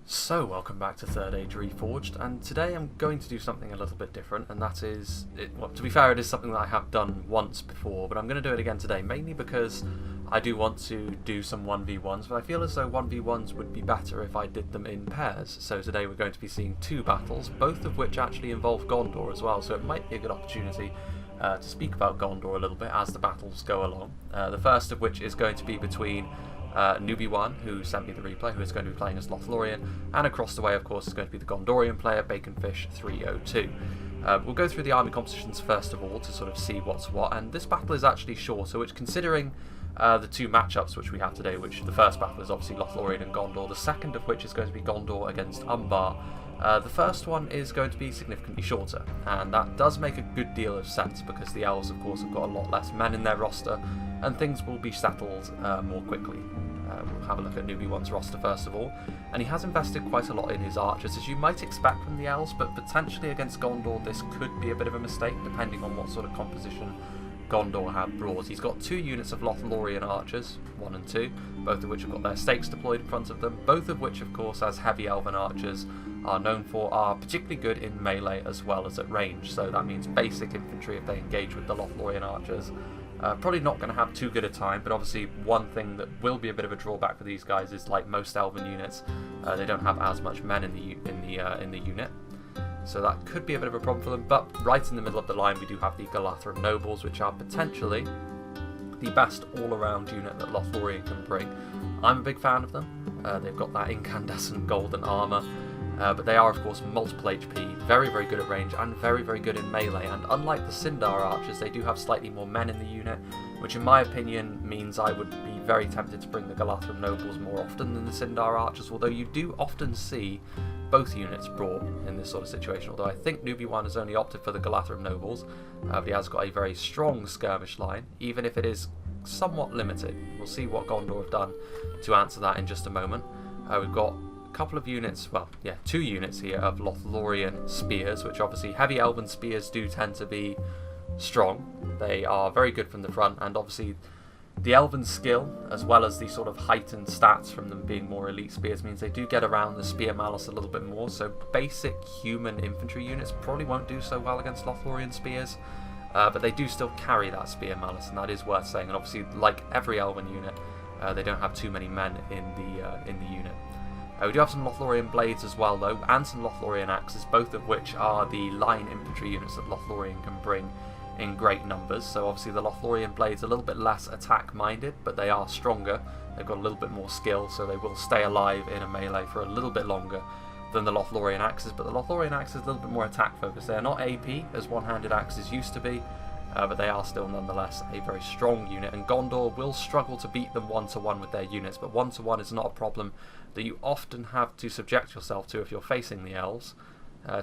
So, welcome back to Third Age Reforged, and today I'm going to do something a little bit different, and that is, well, to be fair, it is something that I have done once before, but I'm going to do it again today, mainly because I do want to do some 1v1s, but I feel as though 1v1s would be better if I did them in pairs. So today we're going to be seeing two battles, both of which actually involve Gondor as well, so it might be a good opportunity to speak about Gondor a little bit as the battles go along. The first of which is going to be between Newbie1, who sent me the replay, who is going to be playing as Lothlorien, and across the way, of course, is going to be the Gondorian player, Baconfish302. We'll go through the army compositions first of all to sort of see what's what, and this battle is actually shorter, which considering the two matchups which we have today, which the first battle is obviously Lothlorien and Gondor, the second of which is going to be Gondor against Umbar. The first one is going to be significantly shorter, and that does make a good deal of sense because the elves, of course, have got a lot less men in their roster, and things will be settled more quickly. We'll have a look at Newbie1's roster first of all, and he has invested quite a lot in his archers, as you might expect from the elves, but potentially against Gondor this could be a bit of a mistake, depending on what sort of composition Gondor have brought. He's got two units of Lothlorien archers, 1 and 2, both of which have got their stakes deployed in front of them, both of which, of course, as heavy elven archers are known for, are particularly good in melee as well as at range, so that means basic infantry if they engage with the Lothlorien archers. Probably not going to have too good a time, but obviously one thing that will be a bit of a drawback for these guys is, like most elven units, they don't have as much men in the unit, so that could be a bit of a problem for them. But right in the middle of the line we do have the Gondorian nobles, which are potentially the best all-around unit that Lothlorien can bring. I'm a big fan of them. They've got that incandescent golden armour. But they are, of course, multiple HP, very, very good at range, and very, very good in melee. And unlike the Sindar archers, they do have slightly more men in the unit, which in my opinion means I would be very tempted to bring the Gondorian nobles more often than the Sindar archers, although you do often see both units brought in this sort of situation. Although I think Newbie1 has only opted for the Gondorian nobles, but he has got a very strong skirmish line, even if it is somewhat limited. We'll see what Gondor have done to answer that in just a moment. We've got couple of units, well, yeah, 2 units here of Lothlorien spears, which obviously heavy elven spears do tend to be strong. They are very good from the front, and obviously the elven skill, as well as the sort of heightened stats from them being more elite spears, means they do get around the spear malice a little bit more, so basic human infantry units probably won't do so well against Lothlorien spears, but they do still carry that spear malice, and that is worth saying. And obviously, like every elven unit, they don't have too many men in the unit. We do have some Lothlorien blades as well, though, and some Lothlorien axes, both of which are the line infantry units that Lothlorien can bring in great numbers. So obviously the Lothlorien blades are a little bit less attack-minded, but they are stronger. They've got a little bit more skill, so they will stay alive in a melee for a little bit longer than the Lothlorien axes. But the Lothlorien axes are a little bit more attack-focused. They are not AP, as one-handed axes used to be, but they are still nonetheless a very strong unit, and Gondor will struggle to beat them one-to-one with their units, but one-to-one is not a problem that you often have to subject yourself to if you're facing the elves.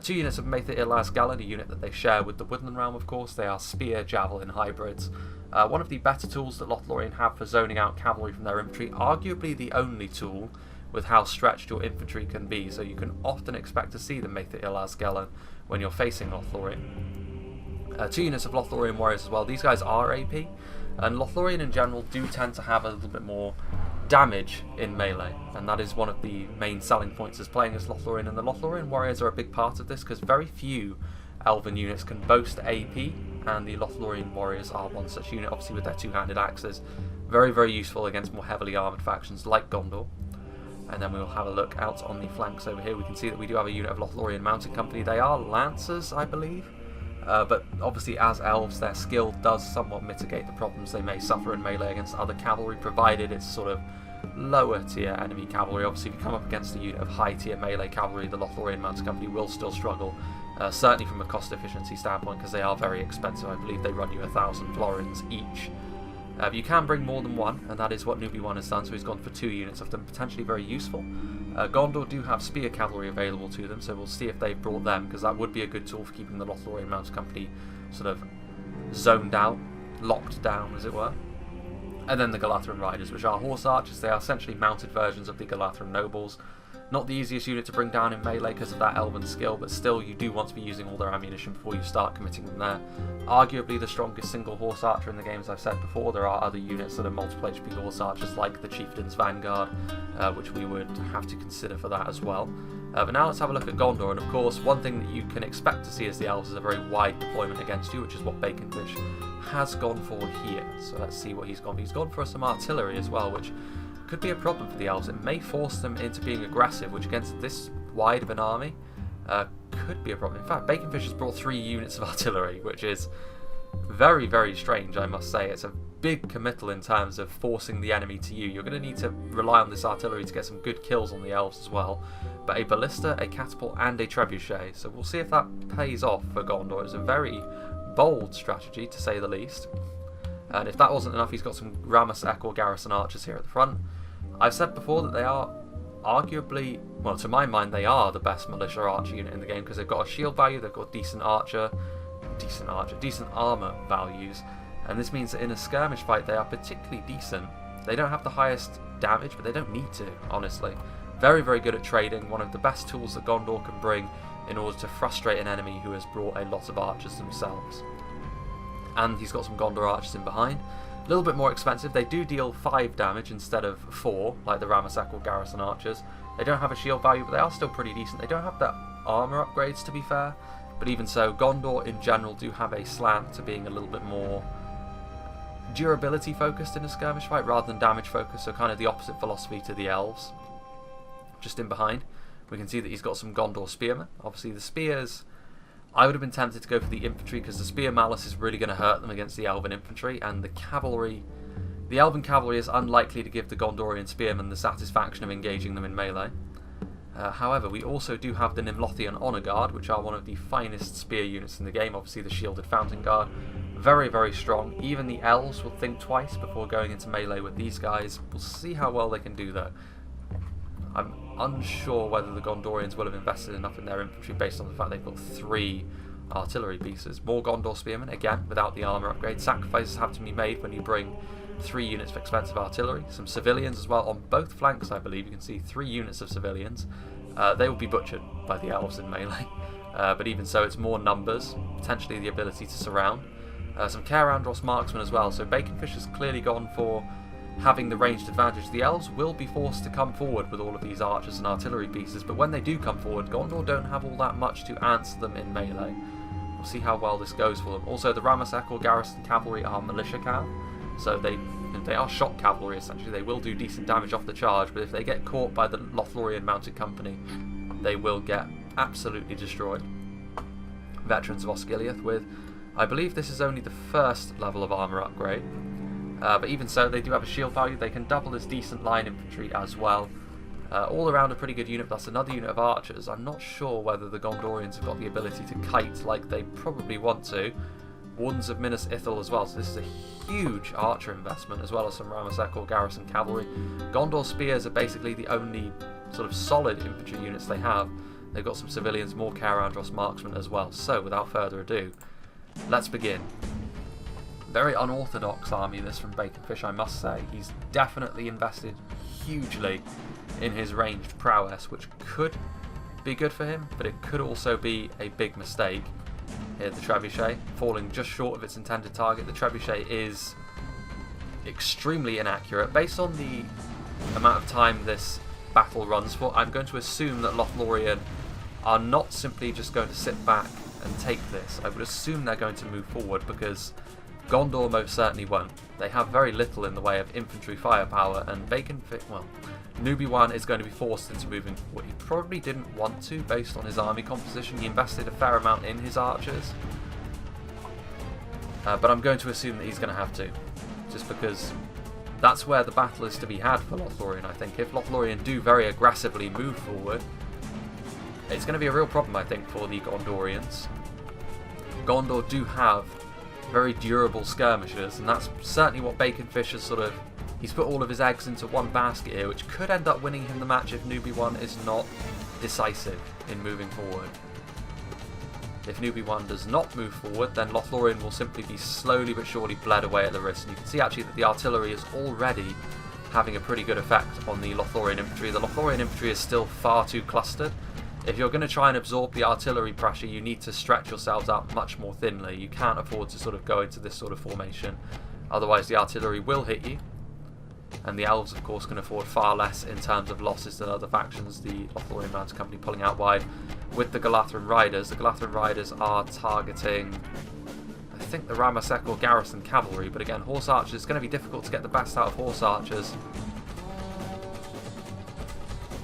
2 units of Maethir Ilas-Galan, a unit that they share with the Woodland Realm, of course. They are spear javelin hybrids. One of the better tools that Lothlorien have for zoning out cavalry from their infantry, arguably the only tool with how stretched your infantry can be, so you can often expect to see the Maethir Ilas-Galan when you're facing Lothlorien. 2 units of Lothlorien warriors as well. These guys are AP, and Lothlorien in general do tend to have a little bit more damage in melee, and that is one of the main selling points as playing as Lothlorien, and the Lothlorien warriors are a big part of this because very few elven units can boast AP, and the Lothlorien warriors are one such unit, obviously with their 2-handed axes. Very, very useful against more heavily armoured factions like Gondor. And then we'll have a look out on the flanks over here. We can see that we do have a unit of Lothlorien Mounted Company. They are lancers, I believe. But obviously as elves their skill does somewhat mitigate the problems they may suffer in melee against other cavalry, provided it's sort of lower tier enemy cavalry. Obviously if you come up against a unit of high tier melee cavalry, the Lothlorien Mounted Company will still struggle, certainly from a cost efficiency standpoint, because they are very expensive. I believe they run you 1,000 florins each. You can bring more than one, and that is what Newbie1 has done, so he's gone for 2 units of them, potentially very useful. Gondor do have spear cavalry available to them, so we'll see if they've brought them, because that would be a good tool for keeping the Lothlorien Mounted Company sort of zoned out, locked down as it were. And then the Gondorian riders, which are horse archers. They are essentially mounted versions of the Gondorian nobles. Not the easiest unit to bring down in melee because of that elven skill, but still you do want to be using all their ammunition before you start committing them there. Arguably the strongest single horse archer in the game, as I've said before. There are other units that are multiple HP horse archers like the Chieftain's Vanguard, which we would have to consider for that as well. But now let's have a look at Gondor, and of course one thing that you can expect to see as the elves is a very wide deployment against you, which is what Baconfish has gone for here. So let's see what he's gone for. He's gone for some artillery as well, which could be a problem for the elves. It may force them into being aggressive, which against this wide of an army could be a problem. In fact, Baconfish has brought 3 units of artillery, which is very, very strange, I must say. It's a big committal in terms of forcing the enemy to you. You're going to need to rely on this artillery to get some good kills on the elves as well. But a ballista, a catapult, and a trebuchet. So we'll see if that pays off for Gondor. It's a very bold strategy, to say the least. And if that wasn't enough, he's got some Ramasek or Garrison archers here at the front. I've said before that they are arguably, well, to my mind, they are the best militia archer unit in the game because they've got a shield value, they've got decent armor values, and this means that in a skirmish fight they are particularly decent. They don't have the highest damage, but they don't need to, honestly. Very, very good at trading, one of the best tools that Gondor can bring in order to frustrate an enemy who has brought a lot of archers themselves. And he's got some Gondor archers in behind. A little bit more expensive. They do deal 5 damage instead of 4, like the Ramasek or Garrison archers. They don't have a shield value, but they are still pretty decent. They don't have that armour upgrades, to be fair, but even so, Gondor in general do have a slant to being a little bit more durability focused in a skirmish fight rather than damage focused, so kind of the opposite philosophy to the elves. Just in behind, we can see that he's got some Gondor spearmen. Obviously the spears, I would have been tempted to go for the infantry because the spear malice is really going to hurt them against the elven infantry, and the cavalry, the elven cavalry is unlikely to give the Gondorian spearmen the satisfaction of engaging them in melee. However, we also do have the Lothlorien Honour Guard, which are one of the finest spear units in the game. Obviously the Shielded Fountain Guard, very, very strong. Even the elves will think twice before going into melee with these guys. We'll see how well they can do though. I'm unsure whether the Gondorians will have invested enough in their infantry based on the fact they've got 3 artillery pieces. More Gondor spearmen, again, without the armour upgrade. Sacrifices have to be made when you bring 3 units of expensive artillery. Some civilians as well on both flanks, I believe. You can see 3 units of civilians. They will be butchered by the elves in melee. But even so, it's more numbers, potentially the ability to surround. Some Carandros marksmen as well. So Baconfish has clearly gone for having the ranged advantage. The elves will be forced to come forward with all of these archers and artillery pieces, but when they do come forward, Gondor don't have all that much to answer them in melee. We'll see how well this goes for them. Also, the Ramasek or Garrison cavalry are militia cav, so they are shock cavalry essentially. They will do decent damage off the charge, but if they get caught by the Lothlorien mounted company, they will get absolutely destroyed. Veterans of Osgiliath with, I believe this is only the first level of armour upgrade. But even so, they do have a shield value. They can double as decent line infantry as well. All around a pretty good unit. That's another unit of archers. I'm not sure whether the Gondorians have got the ability to kite like they probably want to. Wardens of Minas Ithil as well. So this is a huge archer investment, as well as some Ramasek or Garrison cavalry. Gondor spears are basically the only sort of solid infantry units they have. They've got some civilians, more Carandros marksmen as well. So without further ado, let's begin. Very unorthodox army this from Baconfish, I must say. He's definitely invested hugely in his ranged prowess, which could be good for him, but it could also be a big mistake. Here, the trebuchet, falling just short of its intended target. The trebuchet is extremely inaccurate. Based on the amount of time this battle runs for, I'm going to assume that Lothlorien are not simply just going to sit back and take this. I would assume they're going to move forward because Gondor most certainly won't. They have very little in the way of infantry firepower, and Nubiwan is going to be forced into moving forward. He probably didn't want to based on his army composition. He invested a fair amount in his archers, but I'm going to assume that he's going to have to, just because that's where the battle is to be had for Lothlorien. I think if Lothlorien do very aggressively move forward, it's going to be a real problem, I think, for the Gondorians. Gondor do have very durable skirmishers, and that's certainly what Baconfish has sort of, he's put all of his eggs into one basket here, which could end up winning him the match if Nubiwan is not decisive in moving forward. If Nubiwan does not move forward, then Lothlorien will simply be slowly but surely bled away at the wrist. And you can see actually that the artillery is already having a pretty good effect on the Lothlorien infantry. The Lothlorien infantry is still far too clustered. If you're going to try and absorb the artillery pressure, you need to stretch yourselves out much more thinly. You can't afford to sort of go into this sort of formation, otherwise the artillery will hit you. And the elves, of course, can afford far less in terms of losses than other factions. The Lothlorien Mounted Company pulling out wide with the Galathrun Riders. The Galathrun Riders are targeting, I think, the Ramasek or Garrison Cavalry, but again, Horse Archers, it's going to be difficult to get the best out of Horse Archers,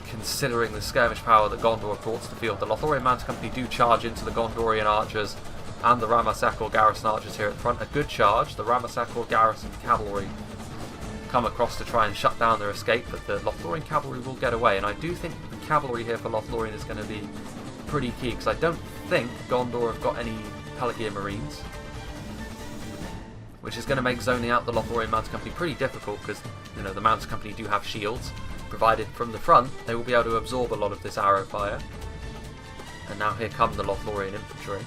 considering the skirmish power that Gondor brought to the field. The Lothlorien Mounted Company do charge into the Gondorian Archers and the Ramasek or Garrison Archers here at the front. A good charge. The Ramasek or Garrison Cavalry come across to try and shut down their escape, but the Lothlorien Cavalry will get away, and I do think the cavalry here for Lothlorien is going to be pretty key, because I don't think Gondor have got any Pelagian Marines, which is going to make zoning out the Lothlorien Mounted Company pretty difficult, because, you know, the Mounted Company do have shields, provided from the front they will be able to absorb a lot of this arrow fire. And now here come the Lothlorien infantry.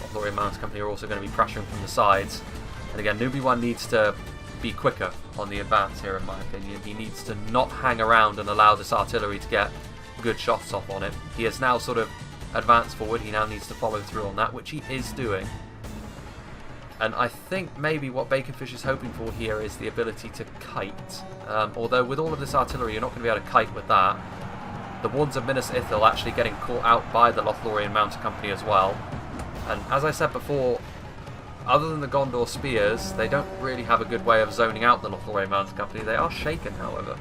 Lothlorien Mounted Company are also going to be pressuring from the sides, and again, Newbie 1 needs to be quicker on the advance here, in my opinion. He needs to not hang around and allow this artillery to get good shots off on him. He has now sort of advanced forward. He now needs to follow through on that, which he is doing. And I think maybe what Baconfish is hoping for here is the ability to kite. Although with all of this artillery, you're not going to be able to kite with that. The Wardens of Minas Ithil actually getting caught out by the Lothlorien Mounted Company as well. And as I said before, other than the Gondor spears, they don't really have a good way of zoning out the Lothlorien Mounted Company. They are shaken, however.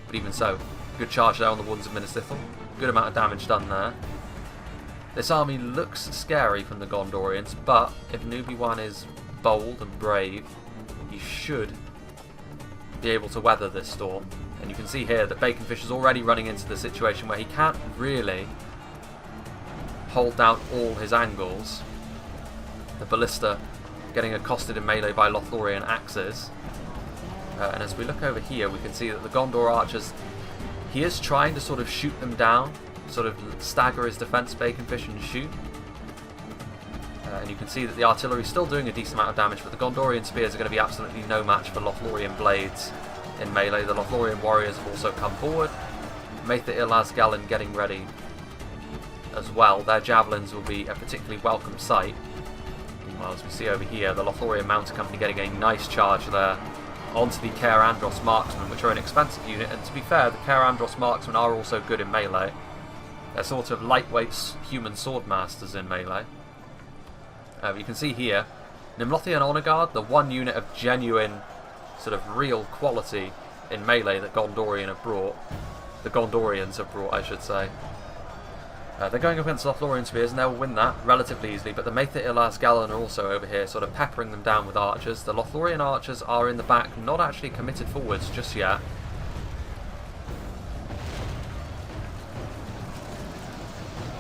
But even so, good charge there on the Wardens of Minas Ithil. Good amount of damage done there. This army looks scary from the Gondorians, but if Newbie 1 is bold and brave, he should be able to weather this storm. And you can see here that Baconfish is already running into the situation where he can't really hold down all his angles. The ballista getting accosted in melee by Lothlorien axes. And as we look over here, we can see that the Gondor archers, he is trying to sort of shoot them down, sort of stagger his defense, Baconfish, and shoot. And you can see that the artillery is still doing a decent amount of damage, but the Gondorian spears are going to be absolutely no match for Lothlorien blades in melee. The Lothlorien warriors have also come forward. Maetha Ilaz Gallen getting ready as well. Their javelins will be a particularly welcome sight. Meanwhile, as we see over here, the Lothlorien Mounted Company getting a nice charge there onto the Caer Andros marksmen, which are an expensive unit, and to be fair, the Caer Andros marksmen are also good in melee. They're sort of lightweight human sword masters in melee. You can see here, Nimlothian Honor Guard, the one unit of genuine, sort of real quality in melee that Gondorian have brought. The Gondorians have brought, I should say. They're going up against Lothlorien spears, and they'll win that relatively easily, but the Maetha Ilaz Gallen are also over here, sort of peppering them down with archers. The Lothlorien archers are in the back, not actually committed forwards just yet.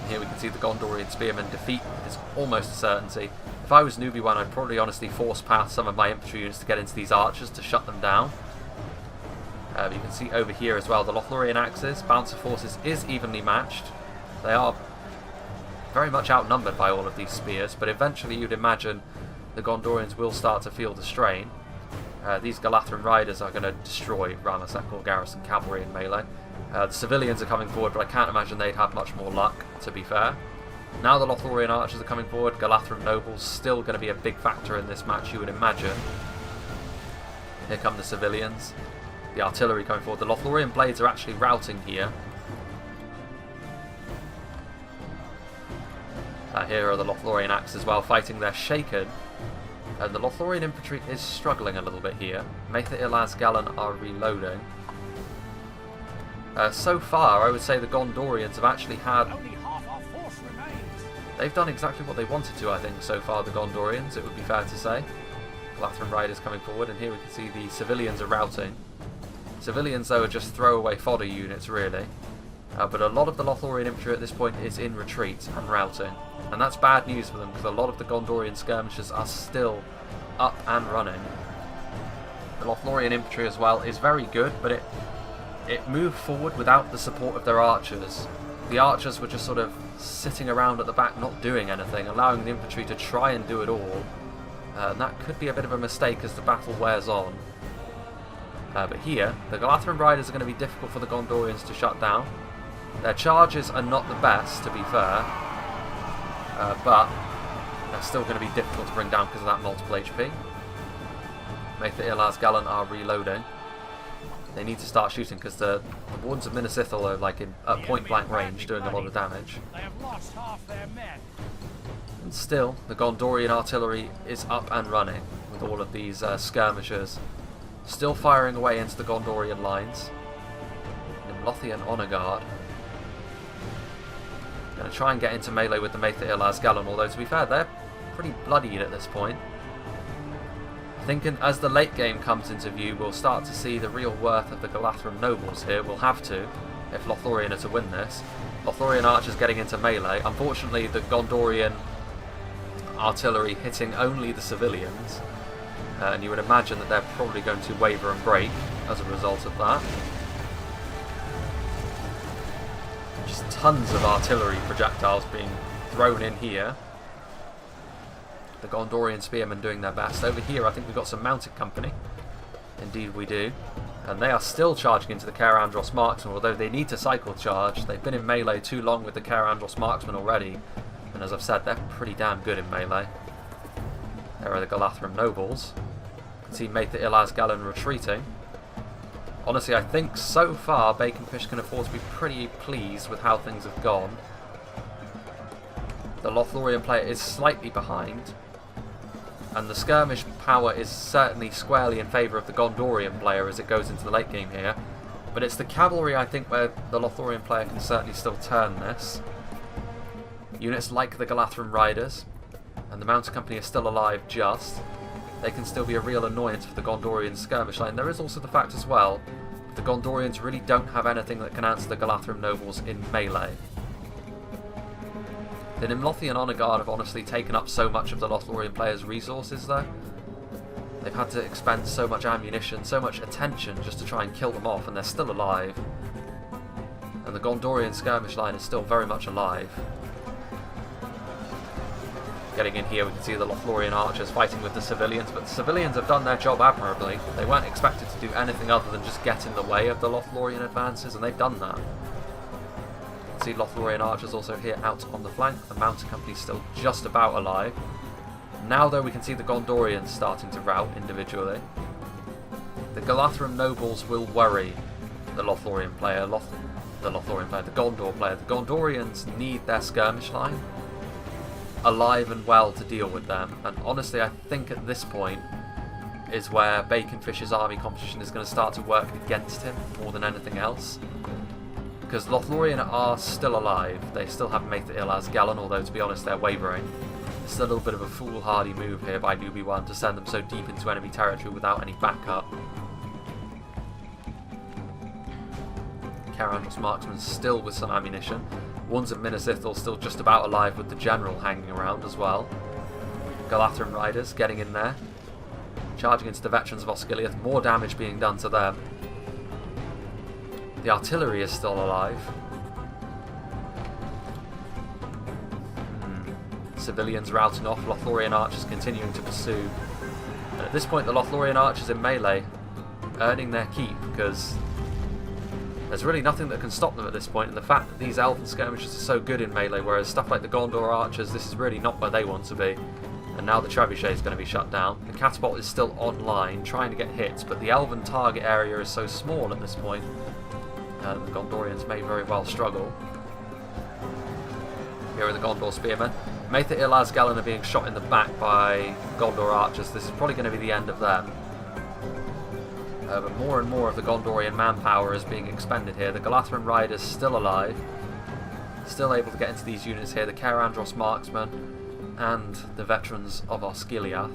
Here we can see the Gondorian spearmen defeat is almost a certainty. If I was Newbie 1, I'd probably honestly force path some of my infantry units to get into these archers to shut them down. You can see over here as well, the Lothlorien axes, Bouncer forces is evenly matched. They are very much outnumbered by all of these spears, but eventually you'd imagine the Gondorians will start to feel the strain. These Galathrun riders are going to destroy Ramasek or Garrison Cavalry in melee. The civilians are coming forward, but I can't imagine they'd have much more luck, to be fair. Now the Lothlorien archers are coming forward. Galathrun nobles still going to be a big factor in this match, you would imagine. Here come the civilians. The artillery coming forward. The Lothlorien blades are actually routing here. Here are the Lothlorien axes as well, fighting their shaken. And the Lothlorien infantry is struggling a little bit here. Maetha Ilaz Gallen are reloading. So far, I would say the Gondorians have actually had... Only half our force remains. They've done exactly what they wanted to, I think, so far, the Gondorians, it would be fair to say. Galathrun riders coming forward, and here we can see the civilians are routing. Civilians, though, are just throwaway fodder units, really. But a lot of the Lothlorien infantry at this point is in retreat and routing. And that's bad news for them, because a lot of the Gondorian skirmishers are still up and running. The Lothlorien infantry as well is very good, but it moved forward without the support of their archers. The archers were just sort of sitting around at the back not doing anything, allowing the infantry to try and do it all. And that could be a bit of a mistake as the battle wears on. But here, the Galathrun Riders are going to be difficult for the Gondorians to shut down. Their charges are not the best, to be fair. But they're still going to be difficult to bring down because of that multiple HP. Maetha Ilar's Gallant are reloading. They need to start shooting because the Wardens of Minas Ithil are like at point blank range doing a lot of damage. They have lost half their men. And still, the Gondorian artillery is up and running with all of these skirmishers. Still firing away into the Gondorian lines. Lothian Honour Guard. Going to try and get into melee with the Maetha Ilar's Gallant, although to be fair, they're pretty bloodied at this point. I think as the late game comes into view, we'll start to see the real worth of the Galathrun nobles here. We'll have to, if Lothlorien are to win this. Lothlorien archers getting into melee. Unfortunately, the Gondorian artillery hitting only the civilians. And you would imagine that they're probably going to waver and break as a result of that. Just tons of artillery projectiles being thrown in here. The Gondorian spearmen doing their best. Over here I think we've got some mounted company. Indeed we do. And they are still charging into the Caer Andros marksmen, although they need to cycle charge. They've been in melee too long with the Caer Andros marksmen already. And as I've said, they're pretty damn good in melee. There are the Galathrun nobles. You can see Maetha Ilar's Gallant retreating. Honestly, I think so far Baconfish can afford to be pretty pleased with how things have gone. The Lothlorien player is slightly behind. And the skirmish power is certainly squarely in favour of the Gondorian player as it goes into the late game here. But it's the cavalry, I think, where the Lothlorien player can certainly still turn this. Units like the Galathrun Riders and the Mounted Company are still alive just. They can still be a real annoyance for the Gondorian skirmish line. There is also the fact as well, the Gondorians really don't have anything that can answer the Galathrun nobles in melee. The Nimlothian Honour Guard have honestly taken up so much of the Lothlorien players' resources though. They've had to expend so much ammunition, so much attention just to try and kill them off, and they're still alive. And the Gondorian skirmish line is still very much alive. Getting in here we can see the Lothlorien archers fighting with the civilians, but the civilians have done their job admirably. They weren't expected to do anything other than just get in the way of the Lothlorien advances, and they've done that. See Lothlorien archers also here out on the flank. The mounted company still just about alive. Now though we can see the Gondorians starting to rout individually. The Galathrun nobles will worry the Lothlorien player, the Gondor player. The Gondorians need their skirmish line alive and well to deal with them, and honestly I think at this point is where Baconfish's army composition is going to start to work against him more than anything else. Because Lothlorien are still alive. They still have Maetha Ilar's Gallant, although to be honest they're wavering. It's a little bit of a foolhardy move here by Newbie 1 to send them so deep into enemy territory without any backup. Caer Andros marksmen still with some ammunition. Ones of Minas Ithil still just about alive with the general hanging around as well. Galathrun Riders getting in there. Charging into the veterans of Osgiliath, more damage being done to them. The artillery is still alive. Civilians routing off, Lothlorien archers continuing to pursue. And at this point the Lothlorien archers in melee earning their keep, because there's really nothing that can stop them at this point, and the fact that these elven skirmishers are so good in melee, whereas stuff like the Gondor archers, this is really not where they want to be. And now the trebuchet is going to be shut down. The catapult is still online, trying to get hits, but the elven target area is so small at this point. The Gondorians may very well struggle. Here are the Gondor spearmen. Maetha Ilar's Gallant are being shot in the back by Gondor archers. This is probably going to be the end of them. But more and more of the Gondorian manpower is being expended here. The Galathrun Riders still alive. Still able to get into these units here. The Caer Andros marksmen and the veterans of Osgiliath.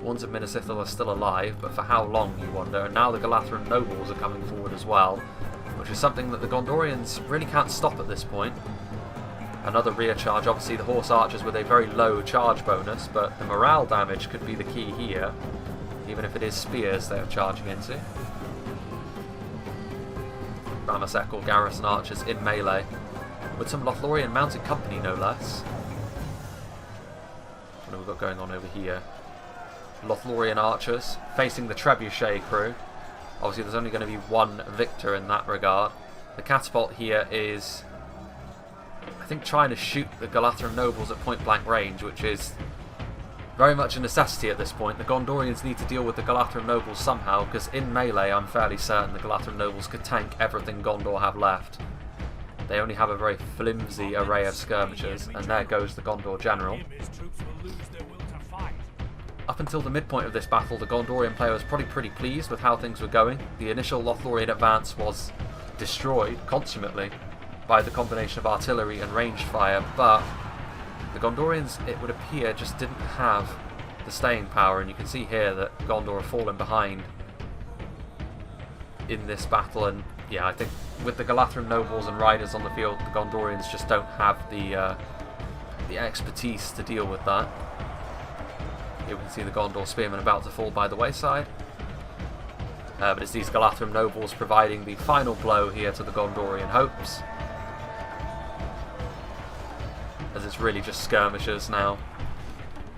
Ones of Minas Ithil are still alive, but for how long, you wonder. And now the Galathrun nobles are coming forward as well, which is something that the Gondorians really can't stop at this point. Another rear charge, obviously the horse archers with a very low charge bonus, but the morale damage could be the key here, even if it is spears they are charging into. Ramasek or garrison archers in melee, with some Lothlorien mounted company no less. What have we got going on over here? Lothlorien archers facing the trebuchet crew. Obviously there's only going to be one victor in that regard. The catapult here is, I think, trying to shoot the Galatran nobles at point blank range, which is very much a necessity at this point. The Gondorians need to deal with the Galatran nobles somehow, because in melee I'm fairly certain the Galatran nobles could tank everything Gondor have left. They only have a very flimsy array of skirmishers, and there goes the Gondor general. Up until the midpoint of this battle, the Gondorian player was probably pretty pleased with how things were going. The initial Lothlorien advance was destroyed consummately by the combination of artillery and ranged fire, but the Gondorians, it would appear, just didn't have the staying power, and you can see here that Gondor have fallen behind in this battle. And yeah, I think with the Galatran nobles and riders on the field, the Gondorians just don't have the expertise to deal with that. Here we can see the Gondor spearmen about to fall by the wayside. But it's these Galatran nobles providing the final blow here to the Gondorian hopes, as it's really just skirmishers now.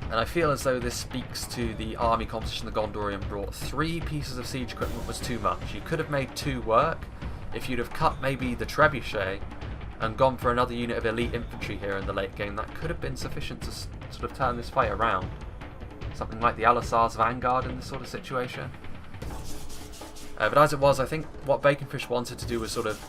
And I feel as though this speaks to the army composition the Gondorian brought. 3 pieces of siege equipment was too much. You could have made 2 work if you'd have cut maybe the trebuchet and gone for another unit of elite infantry here in the late game. That could have been sufficient to sort of turn this fight around. Something like the Alisar's Vanguard in this sort of situation. But as it was, I think what Baconfish wanted to do was sort of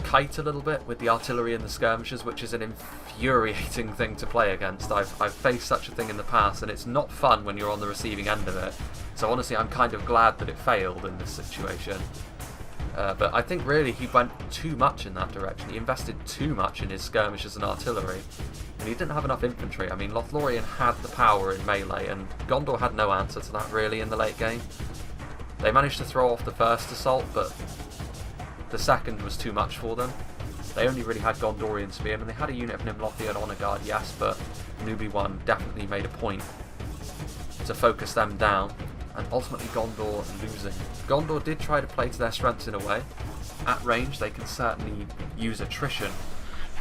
kite a little bit with the artillery and the skirmishers, which is an infuriating thing to play against. I've faced such a thing in the past, and it's not fun when you're on the receiving end of it. So honestly, I'm kind of glad that it failed in this situation. But I think really he went too much in that direction. He invested too much in his skirmishers and artillery, and he didn't have enough infantry. I mean, Lothlorien had the power in melee, and Gondor had no answer to that really in the late game. They managed to throw off the first assault, but the second was too much for them. They only really had Gondorian spearmen. They had a unit of Nimlothian Honor Guard, yes, but Newbie 1 definitely made a point to focus them down, and ultimately Gondor losing. Gondor did try to play to their strengths in a way. At range, they can certainly use attrition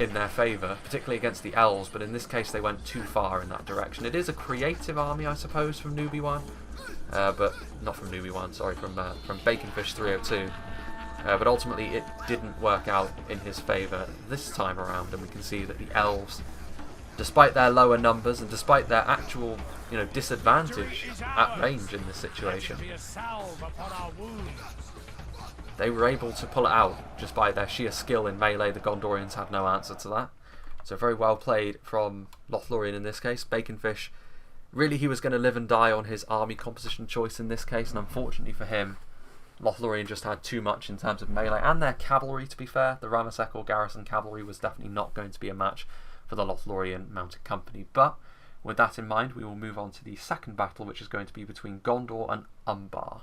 in their favour, particularly against the elves, but in this case they went too far in that direction. It is a creative army, I suppose, from Newbie 1, but not from Newbie 1, sorry, from Baconfish 302. But ultimately it didn't work out in his favour this time around, and we can see that the elves, despite their lower numbers and despite their actual, disadvantage at range in this situation, they were able to pull it out just by their sheer skill in melee. The Gondorians had no answer to that. So very well played from Lothlorien in this case. Baconfish, really he was going to live and die on his army composition choice in this case, and unfortunately for him, Lothlorien just had too much in terms of melee and their cavalry, to be fair. The Ramasekor garrison cavalry was definitely not going to be a match for the Lothlorien mounted company. But with that in mind, we will move on to the second battle, which is going to be between Gondor and Umbar.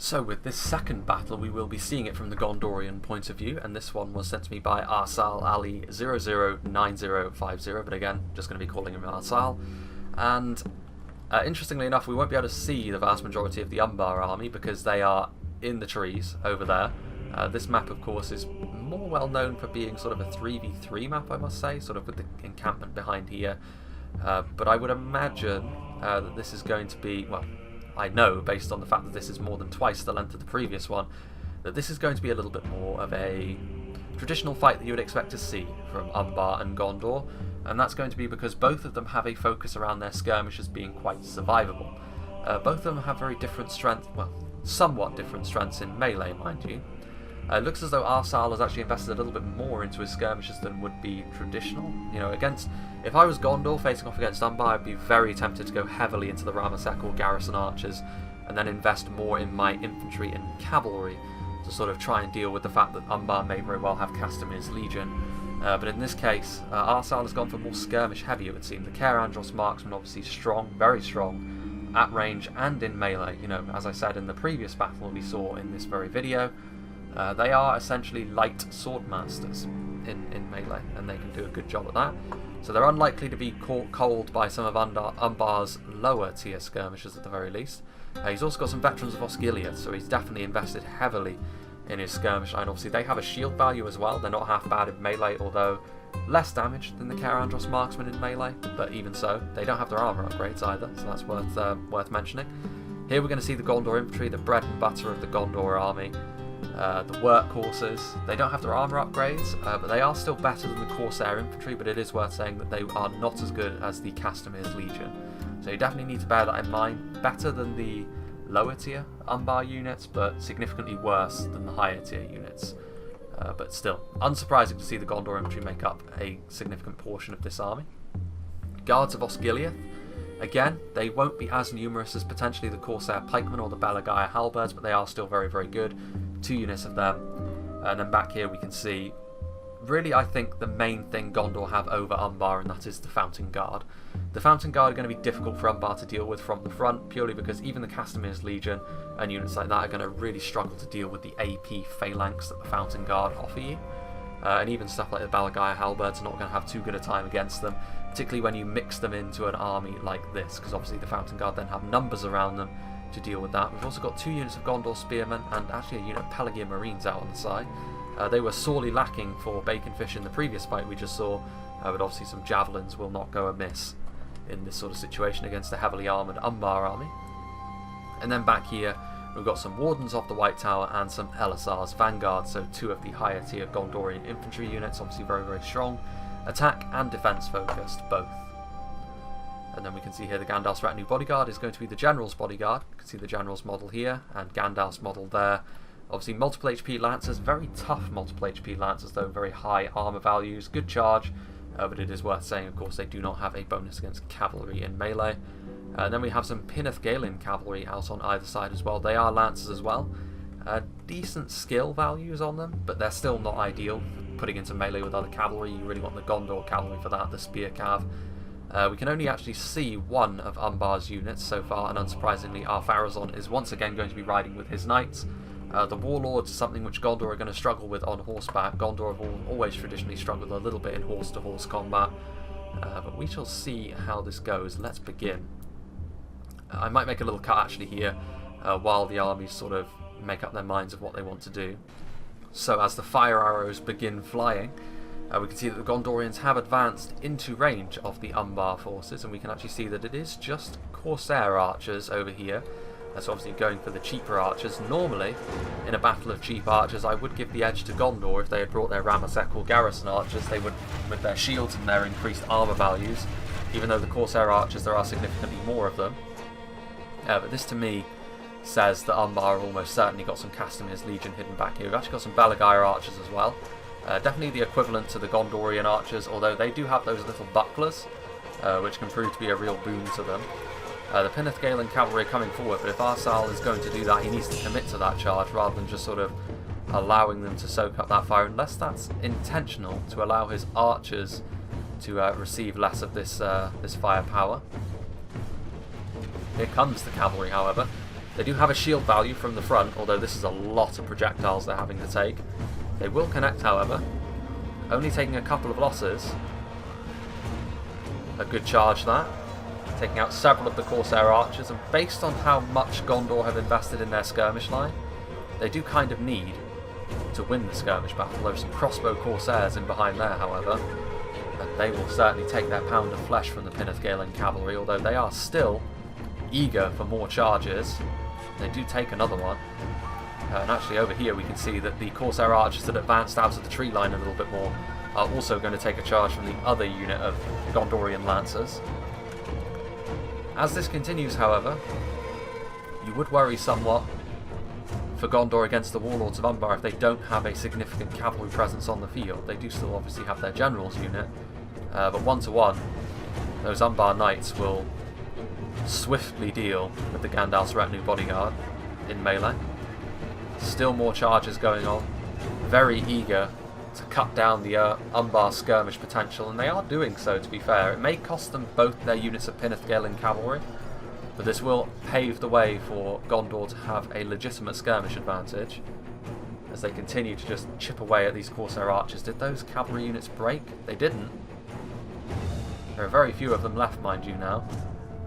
So with this second battle, we will be seeing it from the Gondorian point of view, and this one was sent to me by Arsal Ali 009050, but again, just going to be calling him Arsal. And interestingly enough, we won't be able to see the vast majority of the Umbar army because they are in the trees over there. This map, of course, is more well known for being sort of a 3v3 map, I must say, sort of with the encampment behind here. But I would imagine that this is going to be, well, I know, based on the fact that this is more than twice the length of the previous one, that this is going to be a little bit more of a traditional fight that you would expect to see from Umbar and Gondor, and that's going to be because both of them have a focus around their skirmishers being quite survivable. Both of them have very different strengths, well, somewhat different strengths in melee, mind you. It looks as though Arsal has actually invested a little bit more into his skirmishers than would be traditional. If I was Gondor facing off against Umbar, I'd be very tempted to go heavily into the Ramasekor garrison archers and then invest more in my infantry and cavalry to sort of try and deal with the fact that Umbar may very well have Castamir's legion. But in this case, Arsal has gone for more skirmish heavy, it would seem. The Care Andros marksmen obviously strong, very strong, at range and in melee. As I said in the previous battle we saw in this very video, they are essentially light swordmasters in melee, and they can do a good job at that. So they're unlikely to be caught cold by some of Umbar's lower tier skirmishers at the very least. He's also got some veterans of Osgiliath, so he's definitely invested heavily in his skirmish line. Obviously they have a shield value as well. They're not half bad in melee, although less damage than the Carandros marksmen in melee, but even so, they don't have their armor upgrades either, so that's worth mentioning. Here we're going to see the Gondor infantry, the bread and butter of the Gondor army, the workhorses. They don't have their armor upgrades, but they are still better than the Corsair infantry, but it is worth saying that they are not as good as the Castamir's Legion. So you definitely need to bear that in mind. Better than the lower tier Umbar units, but significantly worse than the higher tier units. But still, unsurprising to see the Gondor infantry make up a significant portion of this army. Guards of Osgiliath, again, they won't be as numerous as potentially the Corsair pikemen or the Belagaya halberds, but they are still very, very good. 2 units of them. And then back here we can see, really I think the main thing Gondor have over Umbar, and that is the Fountain Guard. The Fountain Guard are going to be difficult for Umbar to deal with from the front, purely because even the Castamir's Legion and units like that are going to really struggle to deal with the AP phalanx that the Fountain Guard offer you. And even stuff like the Belagaya halberds are not going to have too good a time against them, particularly when you mix them into an army like this, because obviously the Fountain Guard then have numbers around them to deal with that. We've also got 2 units of Gondor Spearmen and actually a unit of Pelagian Marines out on the side. They were sorely lacking for Baconfish in the previous fight we just saw, but obviously some javelins will not go amiss in this sort of situation against a heavily armoured Umbar army. And then back here we've got some Wardens of the White Tower and some Elisar's Vanguard, so 2 of the higher tier Gondorian infantry units, obviously very, very strong. Attack and defence focused, both. And then we can see here the Gandalf's Retinue Bodyguard is going to be the General's Bodyguard. You can see the General's model here and Gandalf's model there. Obviously multiple HP Lancers, very tough multiple HP Lancers though, very high armour values, good charge, but it is worth saying of course they do not have a bonus against cavalry in melee. And then we have some Pinneth Galen cavalry out on either side as well. They are Lancers as well. Decent skill values on them, but they're still not ideal for putting into melee with other cavalry. You really want the Gondor cavalry for that, the Spear Cav. We can only actually see one of Umbar's units so far, and unsurprisingly Ar-Pharazôn is once again going to be riding with his knights. The Warlords is something which Gondor are going to struggle with on horseback. Gondor have always traditionally struggled a little bit in horse-to-horse combat, but we shall see how this goes. Let's begin. I might make a little cut actually here while the armies sort of make up their minds of what they want to do. So as the fire arrows begin flying, we can see that the Gondorians have advanced into range of the Umbar forces, and we can actually see that it is just Corsair archers over here. That's obviously going for the cheaper archers. Normally, in a battle of cheap archers, I would give the edge to Gondor if they had brought their Ramasek or Garrison archers. They would, with their shields and their increased armour values, even though the Corsair archers, there are significantly more of them. But this to me says that Umbar have almost certainly got some Castamir's Legion hidden back here. We've actually got some Belagaya archers as well. Definitely the equivalent to the Gondorian archers, although they do have those little bucklers, which can prove to be a real boon to them. The Pinneth Galen cavalry are coming forward, but if Arsal is going to do that, he needs to commit to that charge rather than just sort of allowing them to soak up that fire, unless that's intentional, to allow his archers to receive less of this firepower. Here comes the cavalry, however. They do have a shield value from the front, although this is a lot of projectiles they're having to take. They will connect, however, only taking a couple of losses. A good charge that, taking out several of the Corsair archers, and based on how much Gondor have invested in their skirmish line, they do kind of need to win the skirmish battle. There are some crossbow Corsairs in behind there, however, and they will certainly take their pound of flesh from the Pinneth Galen cavalry, although they are still eager for more charges. They do take another one. And actually over here we can see that the Corsair archers that advanced out of the tree line a little bit more are also going to take a charge from the other unit of Gondorian Lancers. As this continues, however, you would worry somewhat for Gondor against the Warlords of Umbar if they don't have a significant cavalry presence on the field. They do still obviously have their general's unit, but 1-to-1, those Umbar knights will swiftly deal with the Gandalf's Retinue Bodyguard in melee. Still more charges going on, very eager to cut down the Umbar skirmish potential, and they are doing so, to be fair. It may cost them both their units of Pinneth Galen cavalry, but this will pave the way for Gondor to have a legitimate skirmish advantage as they continue to just chip away at these Corsair archers. Did those cavalry units break? They didn't. There are very few of them left, mind you, now.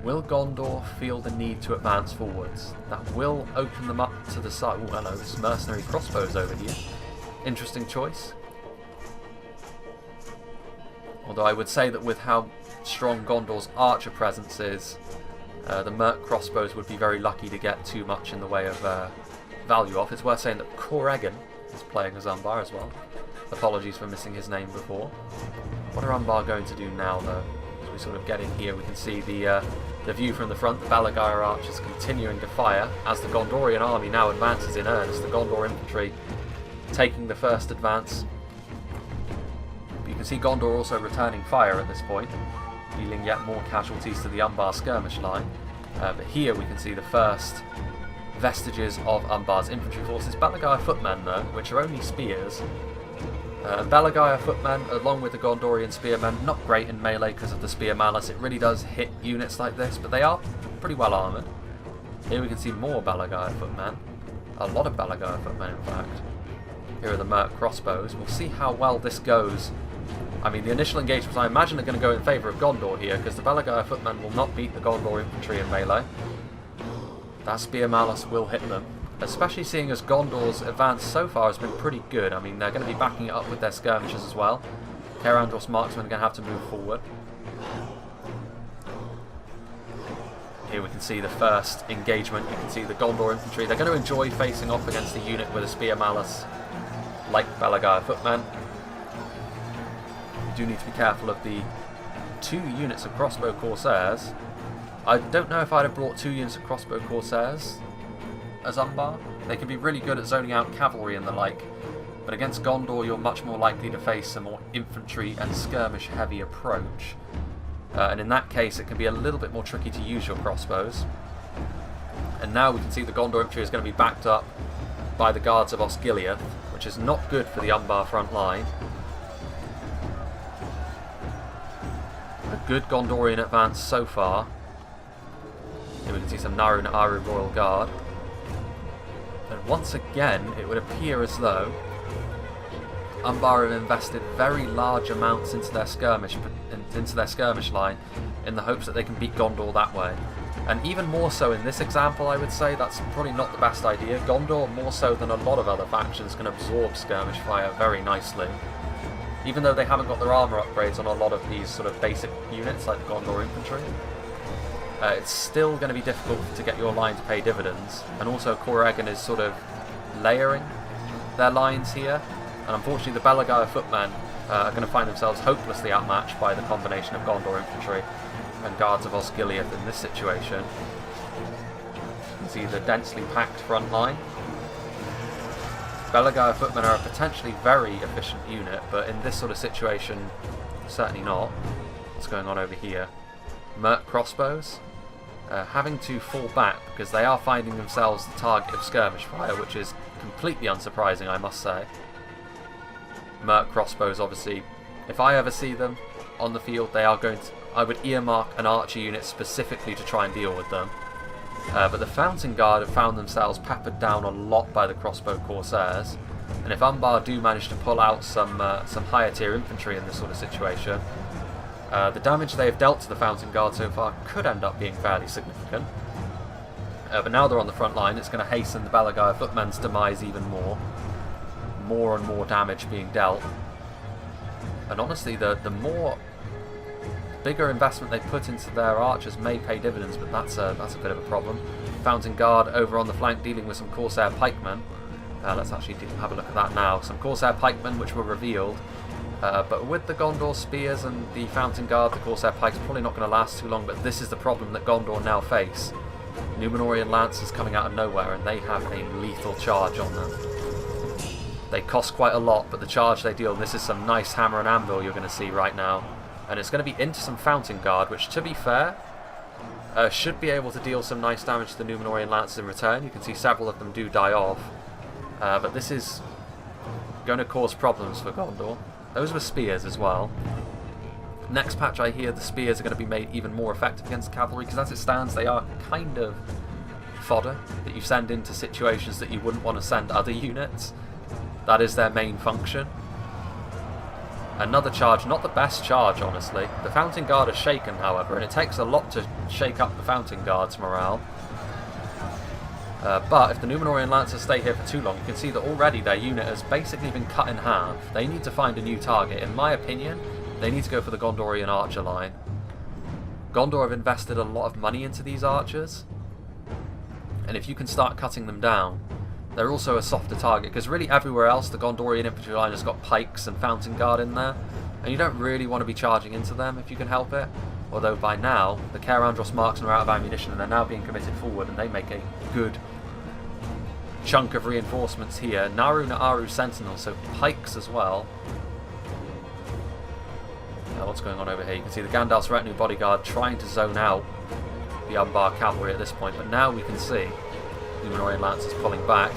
Will Gondor feel the need to advance forwards? That will open them up to the side. Oh, hello, this mercenary crossbows over here. Interesting choice. Although I would say that with how strong Gondor's archer presence is, the Merc crossbows would be very lucky to get too much in the way of value off. It's worth saying that Corrigan is playing as Umbar as well. Apologies for missing his name before. What are Umbar going to do now, though? As we sort of get in here, we can see the view from the front. The Balagire archers continuing to fire as the Gondorian army now advances in earnest. The Gondor infantry taking the first advance. But you can see Gondor also returning fire at this point, dealing yet more casualties to the Umbar skirmish line. But here we can see the first vestiges of Umbar's infantry forces. Balagire footmen, though, which are only spears. Balagire footmen, along with the Gondorian spearmen, not great in melee because of the spear malice. It really does hit units like this, but they are pretty well armoured. Here we can see more Balagire footmen. A lot of Balagire footmen, in fact. Here are the Merc crossbows. We'll see how well this goes. I mean, the initial engagements, I imagine, are going to go in favour of Gondor here, because the Balagire footmen will not beat the Gondor infantry in melee. That spear malice will hit them, especially seeing as Gondor's advance so far has been pretty good. I mean, they're going to be backing it up with their skirmishers as well. Kerandros marksmen are going to have to move forward. Here we can see the first engagement. You can see the Gondor infantry. They're going to enjoy facing off against a unit with a spear malice like Balagire footmen. You do need to be careful of the 2 units of crossbow corsairs. I don't know if I'd have brought 2 units of crossbow corsairs as Umbar. They can be really good at zoning out cavalry and the like, but against Gondor you're much more likely to face a more infantry and skirmish heavy approach. And in that case it can be a little bit more tricky to use your crossbows. And now we can see the Gondor infantry is going to be backed up by the guards of Osgiliath, which is not good for the Umbar front line. A good Gondorian advance so far. Here we can see some Narun Aru Royal Guard. And once again, it would appear as though Umbar have invested very large amounts into their skirmish line in the hopes that they can beat Gondor that way. And even more so in this example, I would say that's probably not the best idea. Gondor, more so than a lot of other factions, can absorb skirmish fire very nicely. Even though they haven't got their armour upgrades on a lot of these sort of basic units like the Gondor infantry. It's still going to be difficult to get your line to pay dividends, and also Corrigan is sort of layering their lines here, and unfortunately the Balagire footmen are going to find themselves hopelessly outmatched by the combination of Gondor infantry and guards of Osgiliath in this situation. You can see the densely packed front line. Balagire footmen are a potentially very efficient unit, but in this sort of situation, certainly not. What's going on over here? Merc crossbows. Having to fall back because they are finding themselves the target of skirmish fire, which is completely unsurprising, I must say. Merc crossbows, obviously, if I ever see them on the field, they are going to. I would earmark an archer unit specifically to try and deal with them. But the Fountain Guard have found themselves peppered down a lot by the crossbow corsairs, and if Umbar do manage to pull out some higher tier infantry in this sort of situation, the damage they have dealt to the Fountain Guard so far could end up being fairly significant. But now they're on the front line, it's going to hasten the Balagire footmen's demise even more. More and more damage being dealt. And honestly, the bigger investment they put into their archers may pay dividends, but that's a bit of a problem. Fountain Guard over on the flank dealing with some Corsair pikemen. Let's actually have a look at that now. Some Corsair pikemen which were revealed. But with the Gondor spears and the Fountain Guard, the Corsair pikes probably not going to last too long, but this is the problem that Gondor now face. Numenorian Lancers coming out of nowhere, and they have a lethal charge on them. They cost quite a lot, but the charge they deal, this is some nice hammer and anvil you're going to see right now. And it's going to be into some Fountain Guard, which, to be fair, should be able to deal some nice damage to the Numenorian Lancers in return. You can see several of them do die off. But this is going to cause problems for Gondor. Those were spears as well. Next patch, I hear the spears are going to be made even more effective against cavalry, because as it stands, they are kind of fodder that you send into situations that you wouldn't want to send other units. That is their main function. Another charge, not the best charge, honestly. The Fountain Guard are shaken, however, and it takes a lot to shake up the Fountain Guard's morale. But if the Númenórean Lancers stay here for too long, you can see that already their unit has basically been cut in half. They need to find a new target. In my opinion, they need to go for the Gondorian archer line. Gondor have invested a lot of money into these archers, and if you can start cutting them down, they're also a softer target, because really everywhere else the Gondorian infantry line has got pikes and fountain guard in there, and you don't really want to be charging into them if you can help it. Although by now, the Cair-Andros marksmen are out of ammunition and they're now being committed forward, and they make a good chunk of reinforcements here. Naru Naaru sentinels, so pikes as well. Now what's going on over here? You can see the Gandalf's retinue bodyguard trying to zone out the Umbar cavalry at this point, but now we can see Númenórean Lancers pulling back.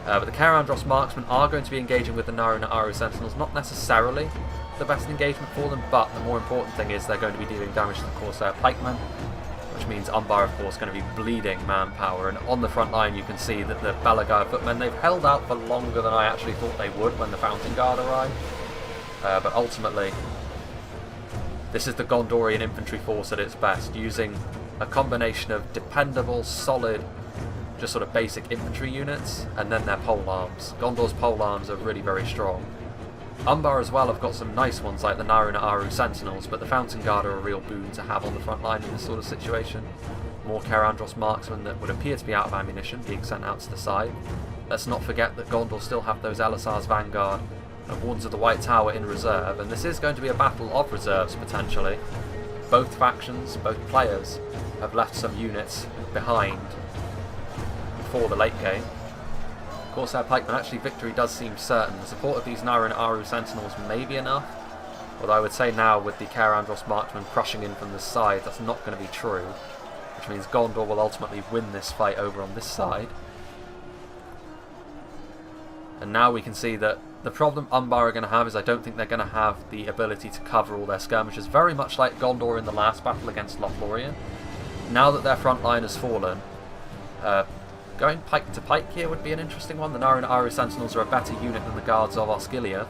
But the Cair-Andros marksmen are going to be engaging with the Naru Naaru sentinels. Not necessarily the best engagement for them, but the more important thing is they're going to be dealing damage to the Corsair pikemen, which means Umbar, of course, going to be bleeding manpower. And on the front line you can see that the Balagar footmen, they've held out for longer than I actually thought they would when the Fountain Guard arrived. But ultimately, this is the Gondorian infantry force at its best, using a combination of dependable, solid, just sort of basic infantry units, and then their polearms. Gondor's polearms are really very strong. Umbar as well have got some nice ones like the Naru Naaru sentinels, but the Fountain Guard are a real boon to have on the front line in this sort of situation. More Cair-Andros marksmen that would appear to be out of ammunition being sent out to the side. Let's not forget that Gondor still have those Elisar's Vanguard and Wardens of the White Tower in reserve, and this is going to be a battle of reserves potentially. Both factions, both players, have left some units behind for the late game. Corsair pikemen, actually victory does seem certain. The support of these Naru Naaru sentinels may be enough, although I would say now with the Cair-Andros marksmen crushing in from the side, that's not going to be true, which means Gondor will ultimately win this fight over on this side. And now we can see that the problem Umbar are going to have is I don't think they're going to have the ability to cover all their skirmishes, very much like Gondor in the last battle against Lothlorien. Now that their front line has fallen, going pike to pike here would be an interesting one. The Naru Naaru sentinels are a better unit than the guards of Osgiliath,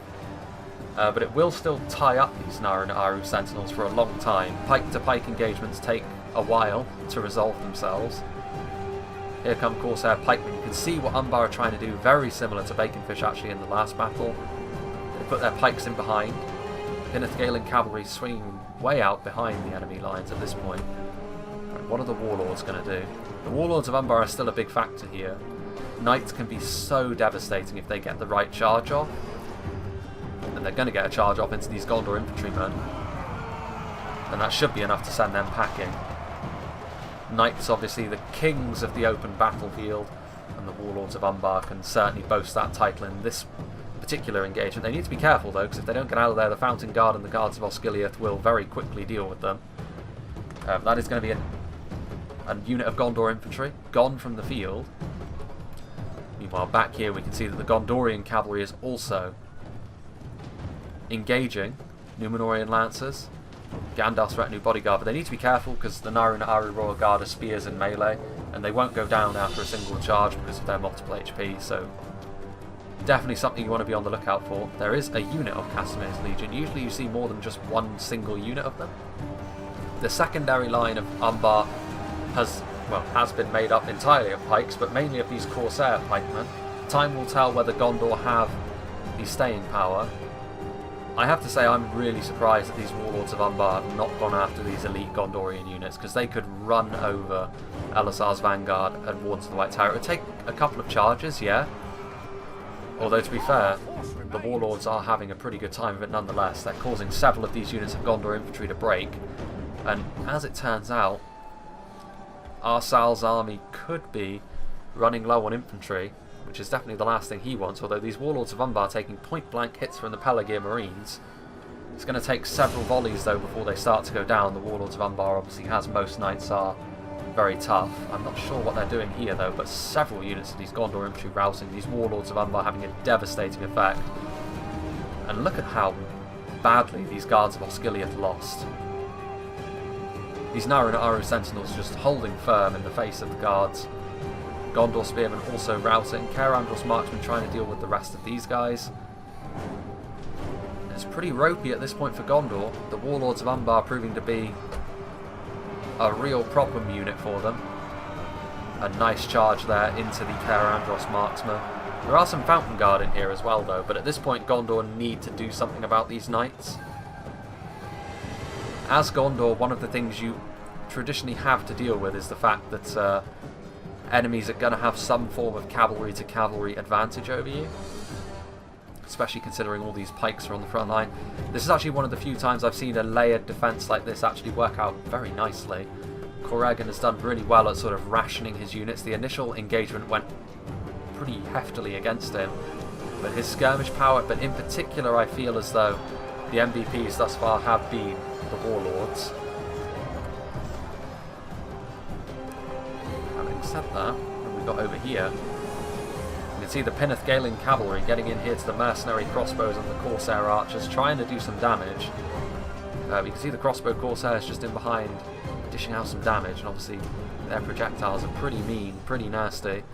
but it will still tie up these Naru Naaru sentinels for a long time. Pike to pike engagements take a while to resolve themselves. Here come Corsair pikemen. You can see what Umbar are trying to do, very similar to Baconfish actually in the last battle. They put their pikes in behind. Pinnithgalen cavalry swinging way out behind the enemy lines at this point. Right, what are the warlords going to do? The warlords of Umbar are still a big factor here. Knights can be so devastating if they get the right charge off. And they're going to get a charge off into these Gondor infantrymen. And that should be enough to send them packing. Knights, obviously the kings of the open battlefield, and the warlords of Umbar can certainly boast that title in this particular engagement. They need to be careful though, because if they don't get out of there, the Fountain Guard and the guards of Osgiliath will very quickly deal with them. That is going to be a unit of Gondor infantry gone from the field. Meanwhile, back here we can see that the Gondorian cavalry is also engaging Númenórean Lancers. Gandalf's retinue bodyguard, but they need to be careful because the Naru Naaru Royal Guard are spears in melee, and they won't go down after a single charge because of their multiple HP, so definitely something you want to be on the lookout for. There is a unit of Casimir's Legion. Usually you see more than just one single unit of them. The secondary line of Umbar has been made up entirely of pikes, but mainly of these Corsair pikemen. Time will tell whether Gondor have the staying power. I have to say I'm really surprised that these warlords of Umbar have not gone after these elite Gondorian units, because they could run over Elisar's Vanguard and Wardens of the White Tower. It would take a couple of charges, yeah. Although to be fair, the warlords are having a pretty good time of it nonetheless. They're causing several of these units of Gondor infantry to break, and as it turns out, Arsal's army could be running low on infantry, which is definitely the last thing he wants, although these warlords of Umbar taking point-blank hits from the Pelargir Marines. It's going to take several volleys though before they start to go down. The warlords of Umbar obviously, as most knights are, very tough. I'm not sure what they're doing here though, but several units of these Gondor infantry routing, these warlords of Umbar having a devastating effect. And look at how badly these guards of Osgiliath lost. These Naru Naaru sentinels just holding firm in the face of the guards. Gondor spearmen also routing. Cair-Andros marksmen trying to deal with the rest of these guys. It's pretty ropey at this point for Gondor. The warlords of Umbar proving to be a real problem unit for them. A nice charge there into the Caer Andros marksman. There are some Fountain Guard in here as well though, but at this point Gondor need to do something about these knights. As Gondor, one of the things you traditionally have to deal with is the fact that enemies are going to have some form of cavalry to cavalry advantage over you. Especially considering all these pikes are on the front line. This is actually one of the few times I've seen a layered defence like this actually work out very nicely. Corrigan has done really well at sort of rationing his units. The initial engagement went pretty heftily against him, but his skirmish power, but in particular I feel as though the MVPs thus far have been the Warlords. Having said that, what have we got over here? You can see the Pinneth Galen cavalry getting in here to the mercenary crossbows and the Corsair archers, trying to do some damage. You can see the crossbow Corsairs just in behind, dishing out some damage, and obviously their projectiles are pretty mean, pretty nasty.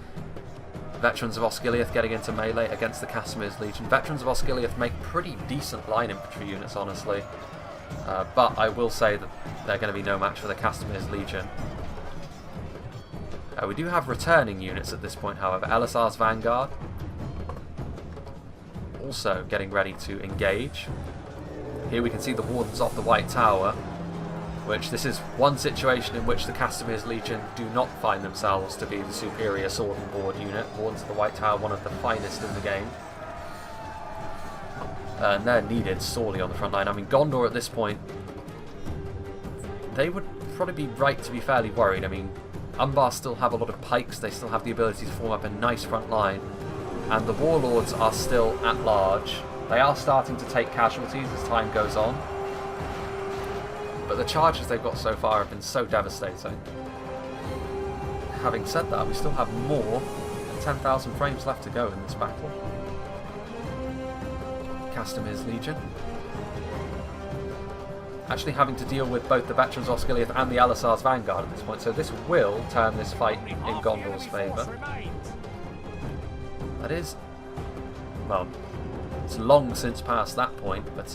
Veterans of Osgiliath getting into melee against the Casimir's Legion. Veterans of Osgiliath make pretty decent line infantry units, honestly. But I will say that they're going to be no match for the Casimir's Legion. We do have returning units at this point, however. Elisar's Vanguard also getting ready to engage. Here we can see the Wardens of the White Tower, which this is one situation in which the Casimir's Legion do not find themselves to be the superior sword and board unit. Wardens of the White Tower, one of the finest in the game. And they're needed sorely on the front line. I mean, Gondor at this point, they would probably be right to be fairly worried. I mean, Umbar still have a lot of pikes, they still have the ability to form up a nice front line, and the Warlords are still at large. They are starting to take casualties as time goes on, but the charges they've got so far have been so devastating. Having said that, we still have more than 10,000 frames left to go in this battle. Castimir's Legion actually having to deal with both the Veterans of Osgiliath and the Elisar's Vanguard at this point, so this will turn this fight in Gondor's favour. That is, well, it's long since past that point, but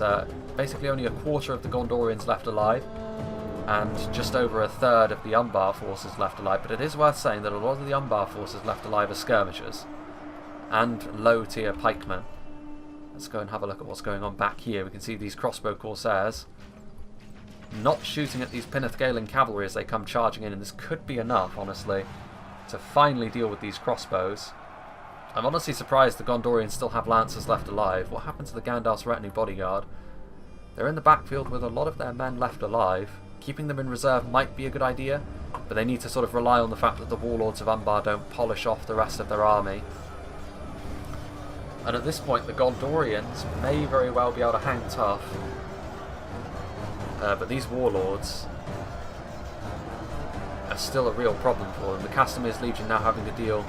basically only a quarter of the Gondorians left alive, and just over a third of the Umbar forces left alive. But it is worth saying that a lot of the Umbar forces left alive are skirmishers and low tier pikemen. Let's go and have a look at what's going on back here. We can see these crossbow Corsairs not shooting at these Pinneth Galen cavalry as they come charging in, and this could be enough, honestly, to finally deal with these crossbows. I'm honestly surprised the Gondorians still have lancers left alive. What happened to the Gandalf's retinue bodyguard? They're in the backfield with a lot of their men left alive. Keeping them in reserve might be a good idea, but they need to sort of rely on the fact that the Warlords of Umbar don't polish off the rest of their army. And at this point the Gondorians may very well be able to hang tough. But these Warlords are still a real problem for them. The Castimir's Legion now having to deal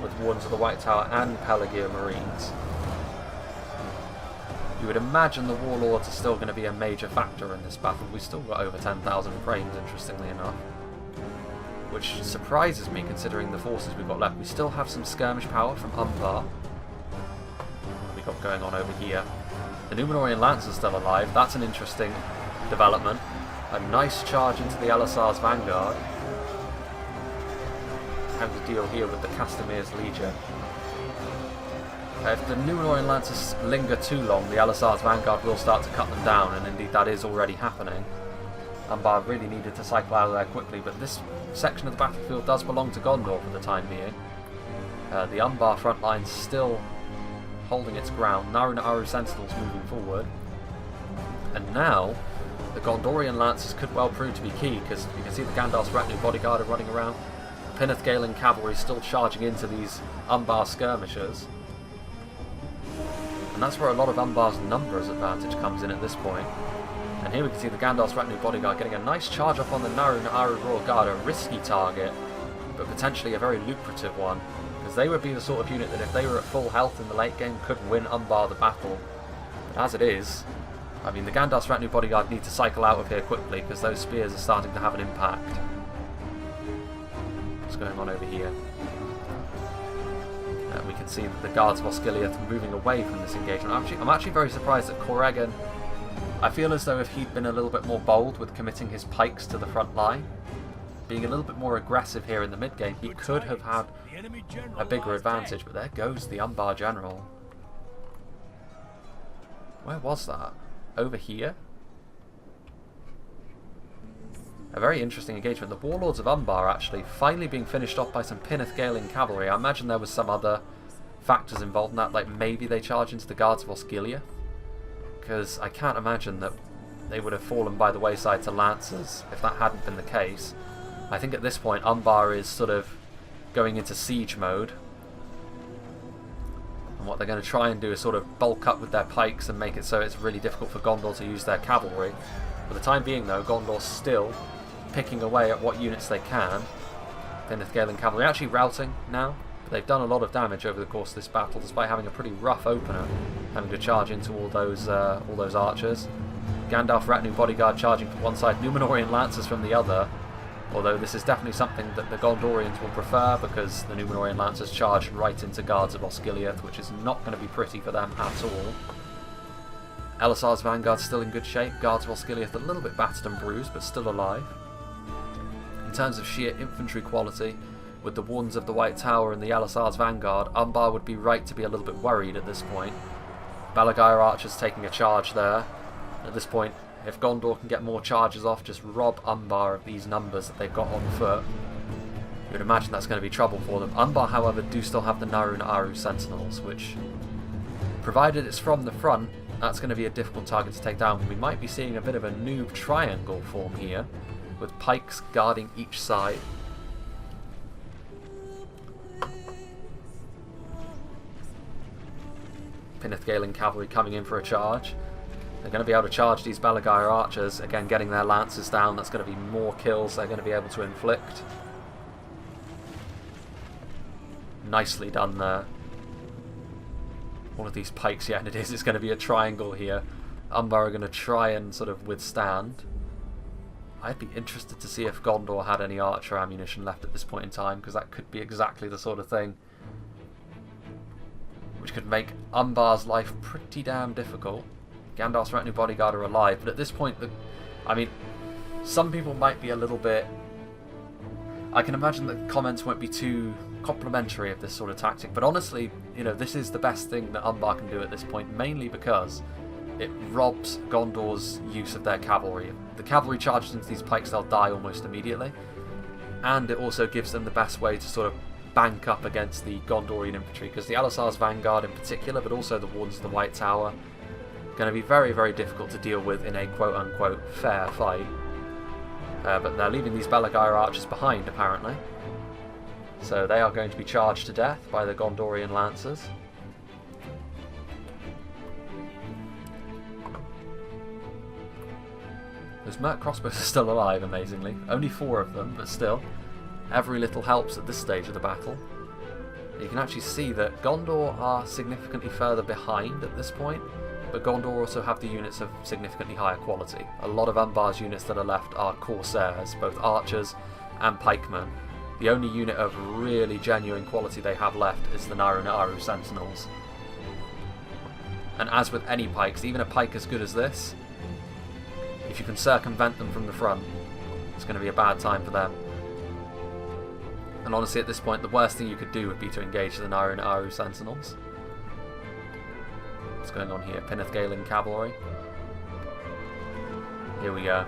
with Wardens of the White Tower and Pelagia Marines. You would imagine the Warlords are still going to be a major factor in this battle. We've still got over 10,000 frames, interestingly enough, which surprises me considering the forces we've got left. We still have some skirmish power from Umbar. What have we got going on over here? The Númenorian Lance is still alive. That's an interesting development. A nice charge into the Elisar's Vanguard. Having to deal here with the Castimir's Legion. If the Númenorian Lancers linger too long, the Elisar's Vanguard will start to cut them down, and indeed that is already happening. Umbar really needed to cycle out of there quickly, but this section of the battlefield does belong to Gondor for the time being. The Umbar front line's still holding its ground. Naru Naaru Sentinels moving forward. And now, the Gondorian Lancers could well prove to be key, because you can see the Gandalf's retinue bodyguard are running around. The Pinneth Galen cavalry still charging into these Umbar skirmishers. And that's where a lot of Umbar's numbers advantage comes in at this point. And here we can see the Gandalf's retinue bodyguard getting a nice charge up on the Naru Naaru Royal Guard, a risky target, but potentially a very lucrative one, because they would be the sort of unit that if they were at full health in the late game could win Umbar the battle. But as it is, I mean, the Gandalf's retinue bodyguard need to cycle out of here quickly because those spears are starting to have an impact. What's going on over here? We can see that the guards of Osgiliath are moving away from this engagement. I'm actually very surprised that Corrigan, I feel as though if he'd been a little bit more bold with committing his pikes to the front line, being a little bit more aggressive here in the mid-game, he could have had The enemy general a bigger lies advantage. dead. But there goes the Umbar general. Where was that? Over here? A very interesting engagement. The Warlords of Umbar actually finally being finished off by some Pineth-Gaeling cavalry. I imagine there was some other factors involved in that, like maybe they charge into the Guards of Osgiliath, because I can't imagine that they would have fallen by the wayside to Lancers if that hadn't been the case. I think at this point Umbar is sort of going into siege mode, and what they're going to try and do is sort of bulk up with their pikes and make it so it's really difficult for Gondor to use their cavalry. For the time being though, Gondor's still picking away at what units they can. Pineth-Gaeling cavalry actually routing now, but they've done a lot of damage over the course of this battle, despite having a pretty rough opener, having to charge into all those archers. Gandalf retinue bodyguard charging from one side, Númenorian lancers from the other. Although this is definitely something that the Gondorians will prefer, because the Númenorian lancers charge right into Guards of Osgiliath, which is not going to be pretty for them at all. Elisar's vanguard still in good shape. Guards of Osgiliath a little bit battered and bruised, but still alive. In terms of sheer infantry quality, with the Wardens of the White Tower and the Elisar's vanguard, Umbar would be right to be a little bit worried at this point. Balagire archers taking a charge there. At this point, if Gondor can get more charges off, just rob Umbar of these numbers that they've got on foot, you would imagine that's going to be trouble for them. Umbar, however, do still have the Narun Aru Sentinels, which, provided it's from the front, that's going to be a difficult target to take down. We might be seeing a bit of a noob triangle form here, with pikes guarding each side. Pineth-Gaeling cavalry coming in for a charge. They're going to be able to charge these Balagire archers, again getting their lances down. That's going to be more kills they're going to be able to inflict. Nicely done there. All of these pikes, yeah, and it is. It's going to be a triangle here. Umbar are going to try and sort of withstand. I'd be interested to see if Gondor had any archer ammunition left at this point in time, because that could be exactly the sort of thing which could make Umbar's life pretty damn difficult. Gandalf's retinue bodyguard are alive, but at this point, I mean, some people might be a little bit... I can imagine that comments won't be too complimentary of this sort of tactic, but honestly, you know, this is the best thing that Umbar can do at this point, mainly because it robs Gondor's use of their cavalry. If the cavalry charges into these pikes, they'll die almost immediately, and it also gives them the best way to sort of bank up against the Gondorian infantry, because the Elisar's vanguard in particular, but also the Wardens of the White Tower, going to be very, very difficult to deal with in a quote-unquote fair fight. But they're leaving these Balagire archers behind, apparently. So they are going to be charged to death by the Gondorian lancers. Those Merc crossbows are still alive, amazingly. Only 4 of them, but still. Every little helps at this stage of the battle. You can actually see that Gondor are significantly further behind at this point, but Gondor also have the units of significantly higher quality. A lot of Umbar's units that are left are Corsairs, both archers and pikemen. The only unit of really genuine quality they have left is the Narun Aru Sentinels. And as with any pikes, even a pike as good as this, if you can circumvent them from the front, it's going to be a bad time for them. And honestly, at this point, the worst thing you could do would be to engage the Narun Aru Sentinels. What's going on here? Pineth-Gaeling cavalry. Here we go.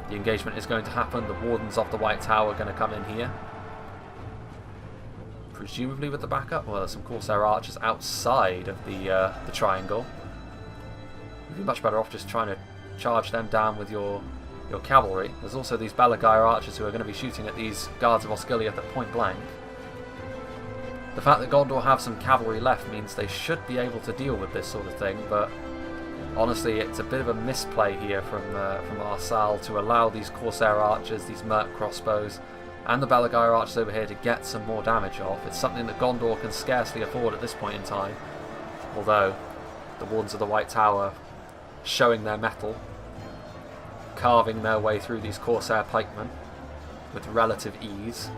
The engagement is going to happen. The Wardens of the White Tower are going to come in here. Presumably with the backup. Well, there's some Corsair archers outside of the triangle. You'd be much better off just trying to charge them down with your cavalry. There's also these Balagire archers who are going to be shooting at these Guards of Osgiliath at point blank. The fact that Gondor have some cavalry left means they should be able to deal with this sort of thing, but honestly it's a bit of a misplay here from Arsal to allow these Corsair archers, these Merc crossbows, and the Balagire archers over here to get some more damage off. It's something that Gondor can scarcely afford at this point in time, although the Wardens of the White Tower showing their mettle, carving their way through these Corsair pikemen with relative ease.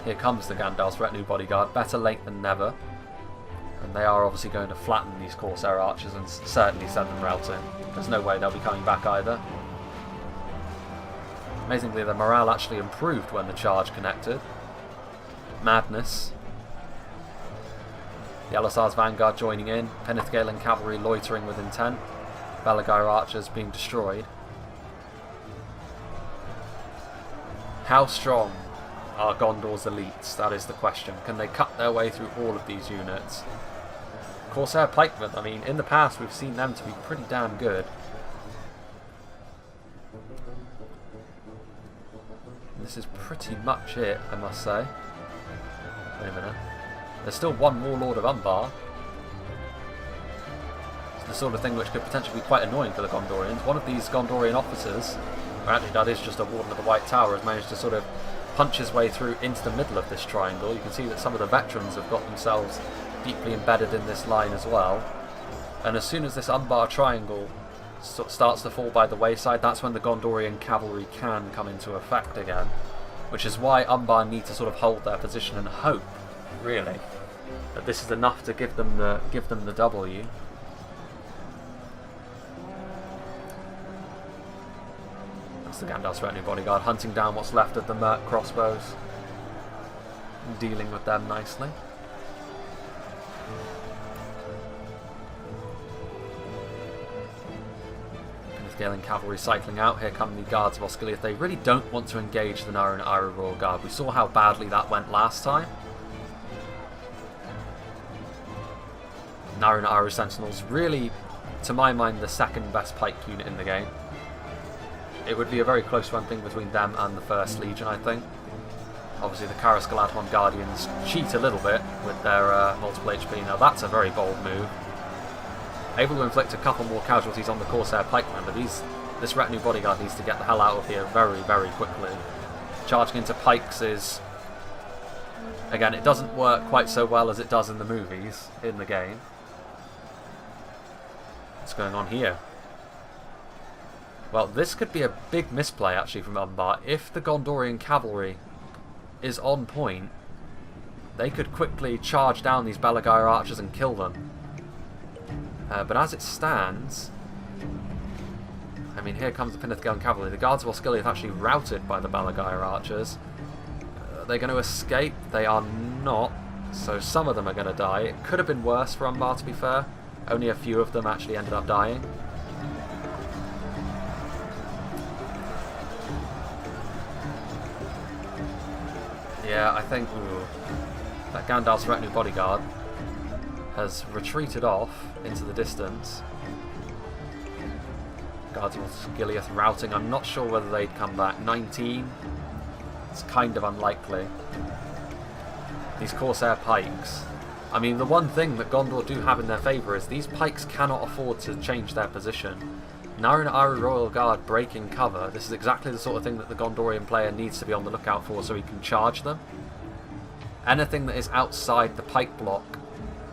Here comes the Gandalf's retinue bodyguard, better late than never. And they are obviously going to flatten these Corsair archers and certainly send them routing. There's no way they'll be coming back either. Amazingly, the morale actually improved when the charge connected. Madness. The Elisar's vanguard joining in. Penithgalen cavalry loitering with intent. Balaguer archers being destroyed. How strong are Gondor's elites? That is the question. Can they cut their way through all of these units? Corsair pikemen, I mean, in the past we've seen them to be pretty damn good. This is pretty much it, I must say. Wait a minute. There's still one Warlord of Umbar. It's the sort of thing which could potentially be quite annoying for the Gondorians. One of these Gondorian officers, or actually that is just a Warden of the White Tower, has managed to sort of punch his way through into the middle of this triangle. You can see that some of the veterans have got themselves deeply embedded in this line as well. And as soon as this Umbar triangle starts to fall by the wayside, that's when the Gondorian cavalry can come into effect again. Which is why Umbar need to sort of hold their position and hope, really, that this is enough to give them the W. That's the Gandalf's retinue bodyguard hunting down what's left of the Merc crossbows, dealing with them nicely. Penithgalen cavalry cycling out. Here come the guards of Osgiliath. They really don't want to engage the Naru and Iru Royal Guard. We saw how badly that went last time. Naru and Iru Sentinels, really, to my mind, the second best pike unit in the game. It would be a very close run thing between them and the 1st Legion, I think. Obviously the Karas Galadhon Guardians cheat a little bit with their multiple HP. Now that's a very bold move. Able to inflict a couple more casualties on the Corsair pikemen, but this retinue bodyguard needs to get the hell out of here very, very quickly. Charging into pikes is... Again, it doesn't work quite so well as it does in the movies, in the game. What's going on here? Well, this could be a big misplay, actually, from Umbar. If the Gondorian cavalry is on point, they could quickly charge down these Balaguer archers and kill them. But as it stands... I mean, here comes the Penithgalen cavalry. The guards of Osgiliath actually routed by the Balaguer archers. Are they going to escape? They are not. So some of them are going to die. It could have been worse for Umbar, to be fair. Only a few of them actually ended up dying. Yeah, I think that Gandalf's retinue bodyguard has retreated off into the distance. Guards of Osgiliath routing. I'm not sure whether they'd come back. 19. It's kind of unlikely. These Corsair pikes. I mean, the one thing that Gondor do have in their favour is these pikes cannot afford to change their position. Naru and Iru Royal Guard breaking cover. This is exactly the sort of thing that the Gondorian player needs to be on the lookout for so he can charge them. Anything that is outside the pike block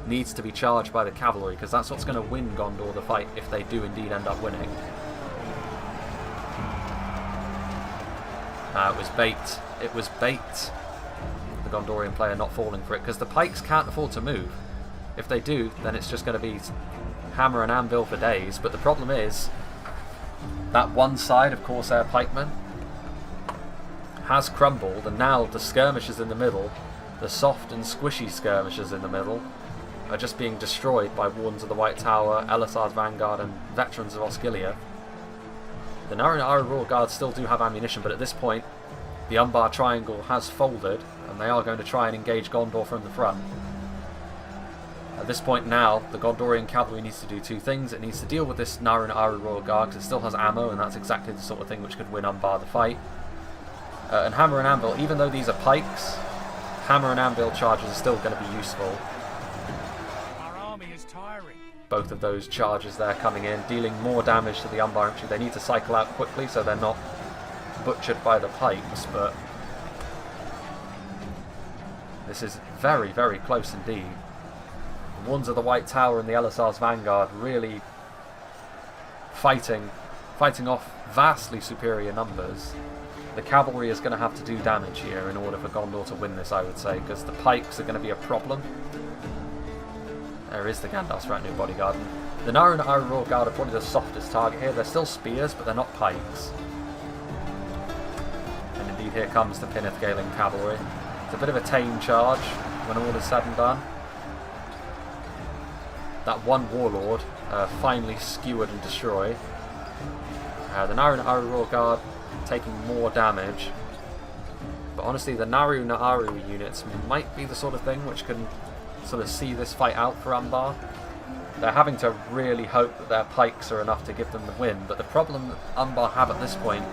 needs to be charged by the cavalry, because that's what's going to win Gondor the fight if they do indeed end up winning. It was bait. It was bait. The Gondorian player not falling for it, because the pikes can't afford to move. If they do, then it's just going to be hammer and anvil for days. But the problem is that one side of Corsair pikemen has crumbled, and now the skirmishers in the middle, the soft and squishy skirmishers in the middle, are just being destroyed by Wardens of the White Tower, Elisar's Vanguard, and Veterans of Osgiliath. The Naru and Iru Royal Guard still do have ammunition, but at this point the Umbar triangle has folded, and they are going to try and engage Gondor from the front. At this point now, the Gondorian cavalry needs to do two things. It needs to deal with this Naru and Iru Royal Guard, because it still has ammo, and that's exactly the sort of thing which could win Umbar the fight. And Hammer and Anvil, even though these are pikes, Hammer and Anvil charges are still going to be useful. Our army is tiring. Both of those charges there coming in, dealing more damage to the Umbar infantry. They need to cycle out quickly so they're not butchered by the pikes, but this is very, very close indeed. The Wardens of the White Tower and the Elisar's Vanguard really fighting off vastly superior numbers. The cavalry is going to have to do damage here in order for Gondor to win this, I would say, because the pikes are going to be a problem. There is the Gandalf's retinue bodyguard. The Naru Royal Guard are probably the softest target here. They're still spears, but they're not pikes. And indeed, here comes the Pinnith Gaeling cavalry. It's a bit of a tame charge when all is said and done. That one warlord finally skewered and destroyed. The Naru Royal Guard taking more damage. But honestly, the Naru units might be the sort of thing which can sort of see this fight out for Umbar. They're having to really hope that their pikes are enough to give them the win, but the problem that Umbar have at this point,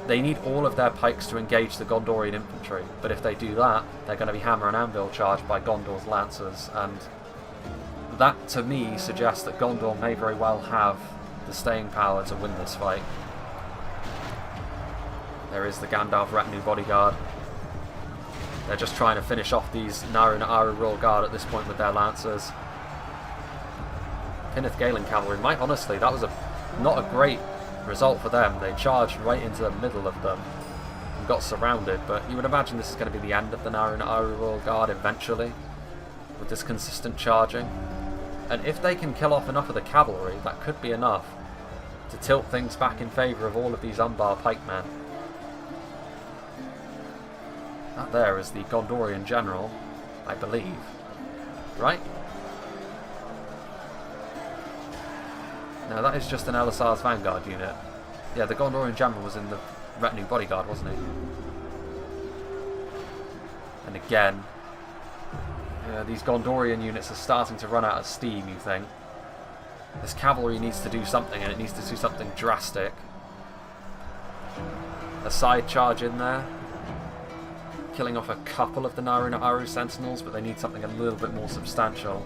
they need all of their pikes to engage the Gondorian infantry, but if they do that, they're going to be hammer and anvil charged by Gondor's lancers, and that to me suggests that Gondor may very well have the staying power to win this fight. There is the Gandalf retinue bodyguard. They're just trying to finish off these Naru Royal Guard at this point with their lancers. Pinnith Gaeling cavalry, might honestly, that was not a great result for them. They charged right into the middle of them and got surrounded, but you would imagine this is going to be the end of the Naru Royal Guard eventually, with this consistent charging. And if they can kill off enough of the cavalry, that could be enough to tilt things back in favour of all of these Umbar pikemen. That there is the Gondorian general, I believe. Right? No, that is just an Elisar's Vanguard unit. Yeah, the Gondorian general was in the retinue bodyguard, wasn't he? And again, these Gondorian units are starting to run out of steam, you think. This cavalry needs to do something, and it needs to do something drastic. A side charge in there, killing off a couple of the Naru sentinels, but they need something a little bit more substantial.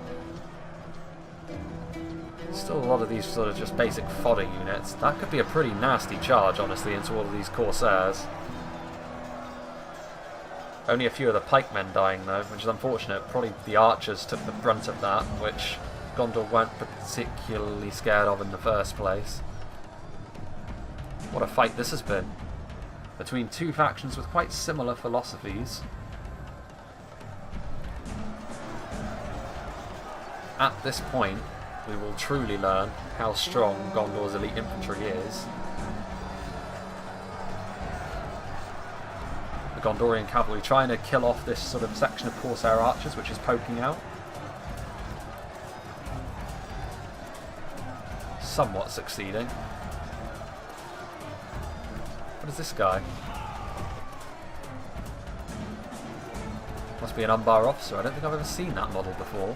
Still a lot of these sort of just basic fodder units. That could be a pretty nasty charge, honestly, into all of these Corsairs. Only a few of the pikemen dying, though, which is unfortunate. Probably the archers took the brunt of that, which Gondor weren't particularly scared of in the first place. What a fight this has been. Between two factions with quite similar philosophies. At this point, we will truly learn how strong Gondor's elite infantry is. The Gondorian cavalry trying to kill off this sort of section of Corsair archers which is poking out. Somewhat succeeding. What is this guy? Must be an Umbar officer. I don't think I've ever seen that model before.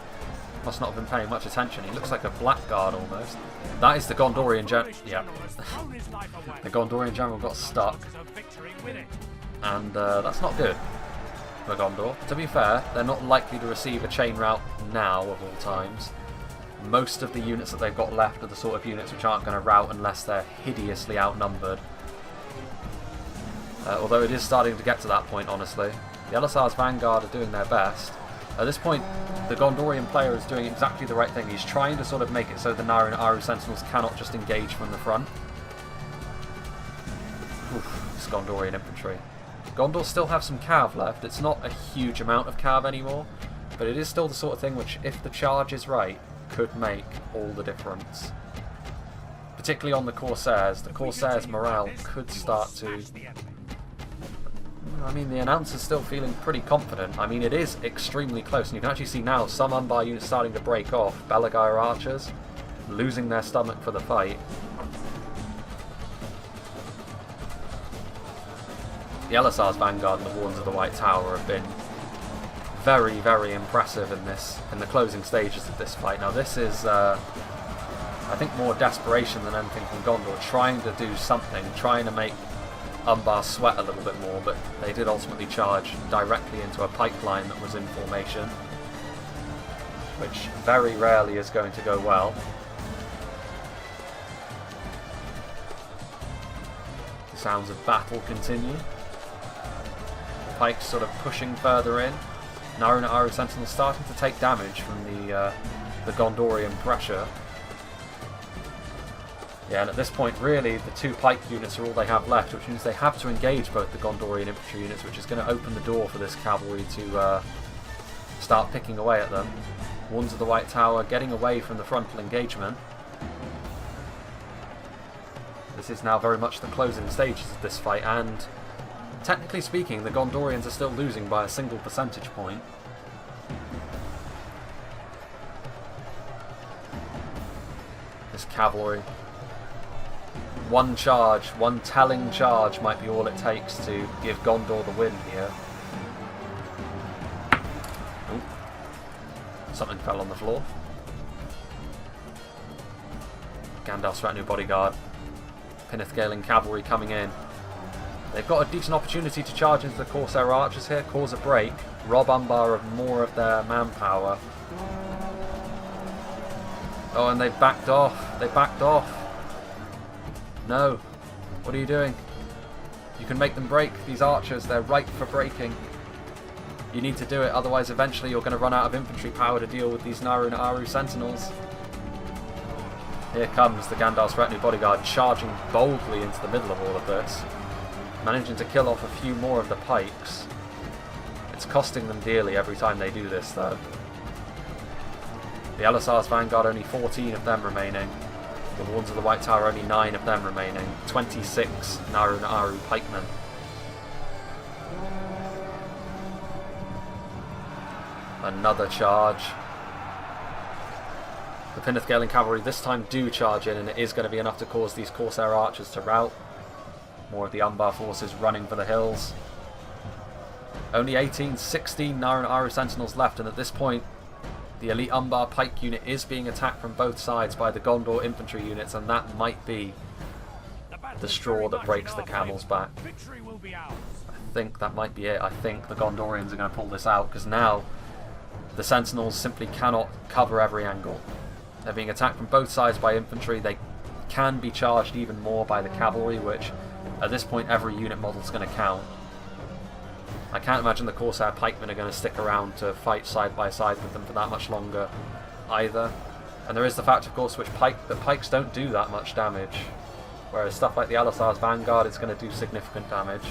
Must not have been paying much attention. He looks like a blackguard almost. That is the Gondorian general. Yeah. The Gondorian general got stuck. And that's not good for Gondor. To be fair, they're not likely to receive a chain rout now of all times. Most of the units that they've got left are the sort of units which aren't going to rout unless they're hideously outnumbered. Although it is starting to get to that point, honestly. The Elisar's Vanguard are doing their best. At this point, the Gondorian player is doing exactly the right thing. He's trying to sort of make it so the Naru sentinels cannot just engage from the front. Oof, this Gondorian infantry. Gondor still have some cav left. It's not a huge amount of cav anymore, but it is still the sort of thing which, if the charge is right, could make all the difference. Particularly on the Corsairs. The Corsairs' morale could start to... I mean, the announcer's still feeling pretty confident. I mean, it is extremely close, and you can actually see now some Umbar units starting to break off. Belagair archers losing their stomach for the fight. The Elisar's Vanguard and the Wardens of the White Tower have been very, very impressive in the closing stages of this fight. Now, this is, I think, more desperation than anything from Gondor, trying to do something, trying to make Umbar sweat a little bit more, but they did ultimately charge directly into a pipeline that was in formation, which very rarely is going to go well. The sounds of battle continue. The pikes sort of pushing further in. Naru sentinels starting to take damage from the Gondorian pressure. Yeah, and at this point, really, the two pike units are all they have left, which means they have to engage both the Gondorian infantry units, which is going to open the door for this cavalry to start picking away at them. Wardens of the White Tower getting away from the frontal engagement. This is now very much the closing stages of this fight, and technically speaking, the Gondorians are still losing by a single percentage point. This cavalry. One charge, one telling charge might be all it takes to give Gondor the win here. Ooh. Something fell on the floor. Gandalf's retinue bodyguard. Pinithgaling cavalry coming in. They've got a decent opportunity to charge into the Corsair archers here, cause a break, rob Umbar of more of their manpower. Oh, and they backed off. They backed off. No. What are you doing? You can make them break, these archers. They're ripe for breaking. You need to do it, otherwise eventually you're going to run out of infantry power to deal with these Naru Naaru sentinels. Here comes the Gandalf's retinue bodyguard charging boldly into the middle of all of this. Managing to kill off a few more of the pikes. It's costing them dearly every time they do this though. The Elisar's vanguard, only 14 of them remaining. The Wardens of the White Tower, only 9 of them remaining. 26 Naru Naaru pikemen. Another charge. The Pinithgaling cavalry this time do charge in, and it is going to be enough to cause these Corsair archers to rout. More of the Umbar forces running for the hills. Only 16 Naru Naaru sentinels left, and at this point the elite Umbar pike unit is being attacked from both sides by the Gondor infantry units, and that might be the straw that breaks the camel's back. I think that might be it. I think the Gondorians are going to pull this out, because now the sentinels simply cannot cover every angle. They're being attacked from both sides by infantry. They can be charged even more by the cavalry, which at this point every unit model is going to count. I can't imagine the Corsair pikemen are going to stick around to fight side by side with them for that much longer either. And there is the fact, of course, that pikes don't do that much damage, whereas stuff like the Elisar's vanguard is going to do significant damage.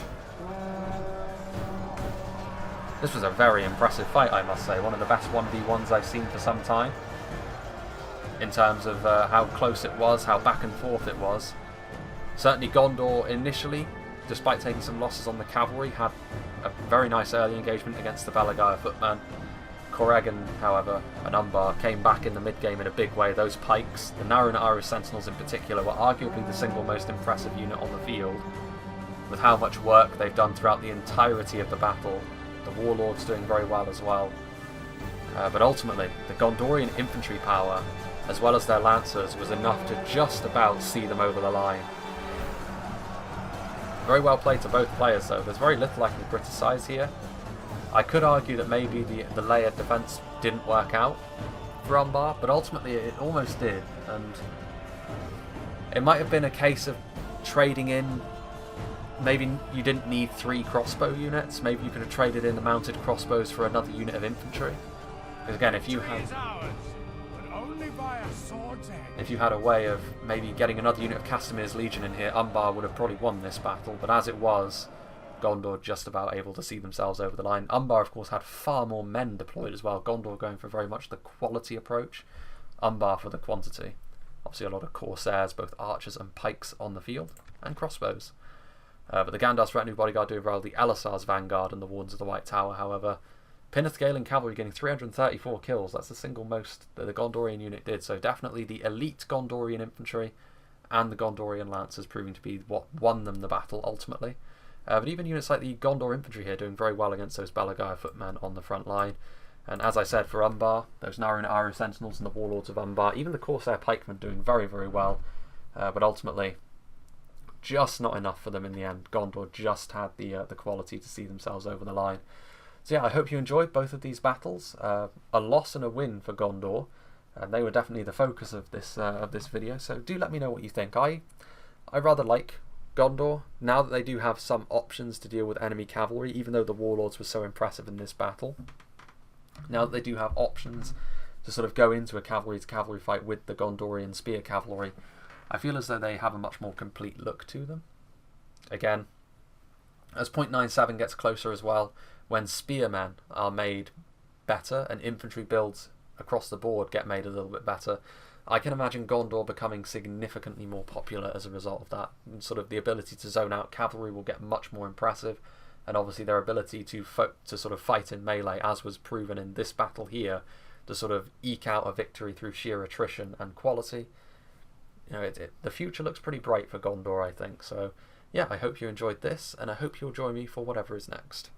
This was a very impressive fight, I must say. One of the best 1v1s I've seen for some time. In terms of how close it was, how back and forth it was. Certainly Gondor initially, despite taking some losses on the cavalry, had a very nice early engagement against the Belagaya footmen. Corrigan, however, and Umbar came back in the mid-game in a big way. Those pikes, the Naru Naaru sentinels in particular, were arguably the single most impressive unit on the field, with how much work they've done throughout the entirety of the battle. The warlords doing very well as well. But ultimately, the Gondorian infantry power, as well as their lancers, was enough to just about see them over the line. Very well played to both players though. There's very little I can criticise here. I could argue that maybe the layered defence didn't work out for Umbar, but ultimately it almost did, and it might have been a case of trading in. Maybe you didn't need 3 crossbow units, maybe you could have traded in the mounted crossbows for another unit of infantry. Because again, if you had a way of maybe getting another unit of Castamir's Legion in here, Umbar would have probably won this battle, but as it was, Gondor just about able to see themselves over the line. Umbar, of course, had far more men deployed as well. Gondor going for very much the quality approach, Umbar for the quantity. Obviously a lot of Corsairs, both archers and pikes on the field, and crossbows. But the Gandalf's retinue bodyguard doing well, the Elisar's vanguard and the Wardens of the White Tower, however. Pinithgaling cavalry getting 334 kills, that's the single most that the Gondorian unit did, so definitely the elite Gondorian infantry and the Gondorian lancers proving to be what won them the battle ultimately. But even units like the Gondor infantry here doing very well against those Belagaya footmen on the front line. And as I said, for Umbar, those Naru Naaru sentinels and the warlords of Umbar, even the Corsair pikemen doing very, very well, but ultimately just not enough for them in the end. Gondor just had the quality to see themselves over the line. So yeah, I hope you enjoyed both of these battles. A loss and a win for Gondor. They were definitely the focus of this video. So do let me know what you think. I rather like Gondor now that they do have some options to deal with enemy cavalry, even though the warlords were so impressive in this battle. Now that they do have options to sort of go into a cavalry to cavalry fight with the Gondorian spear cavalry, I feel as though they have a much more complete look to them. Again, as 0.97 gets closer as well, when spearmen are made better and infantry builds across the board get made a little bit better. I can imagine Gondor becoming significantly more popular as a result of that. And sort of the ability to zone out cavalry will get much more impressive, and obviously their ability to sort of fight in melee, as was proven in this battle here, to sort of eke out a victory through sheer attrition and quality. The future looks pretty bright for Gondor, I think. So yeah, I hope you enjoyed this, and I hope you'll join me for whatever is next.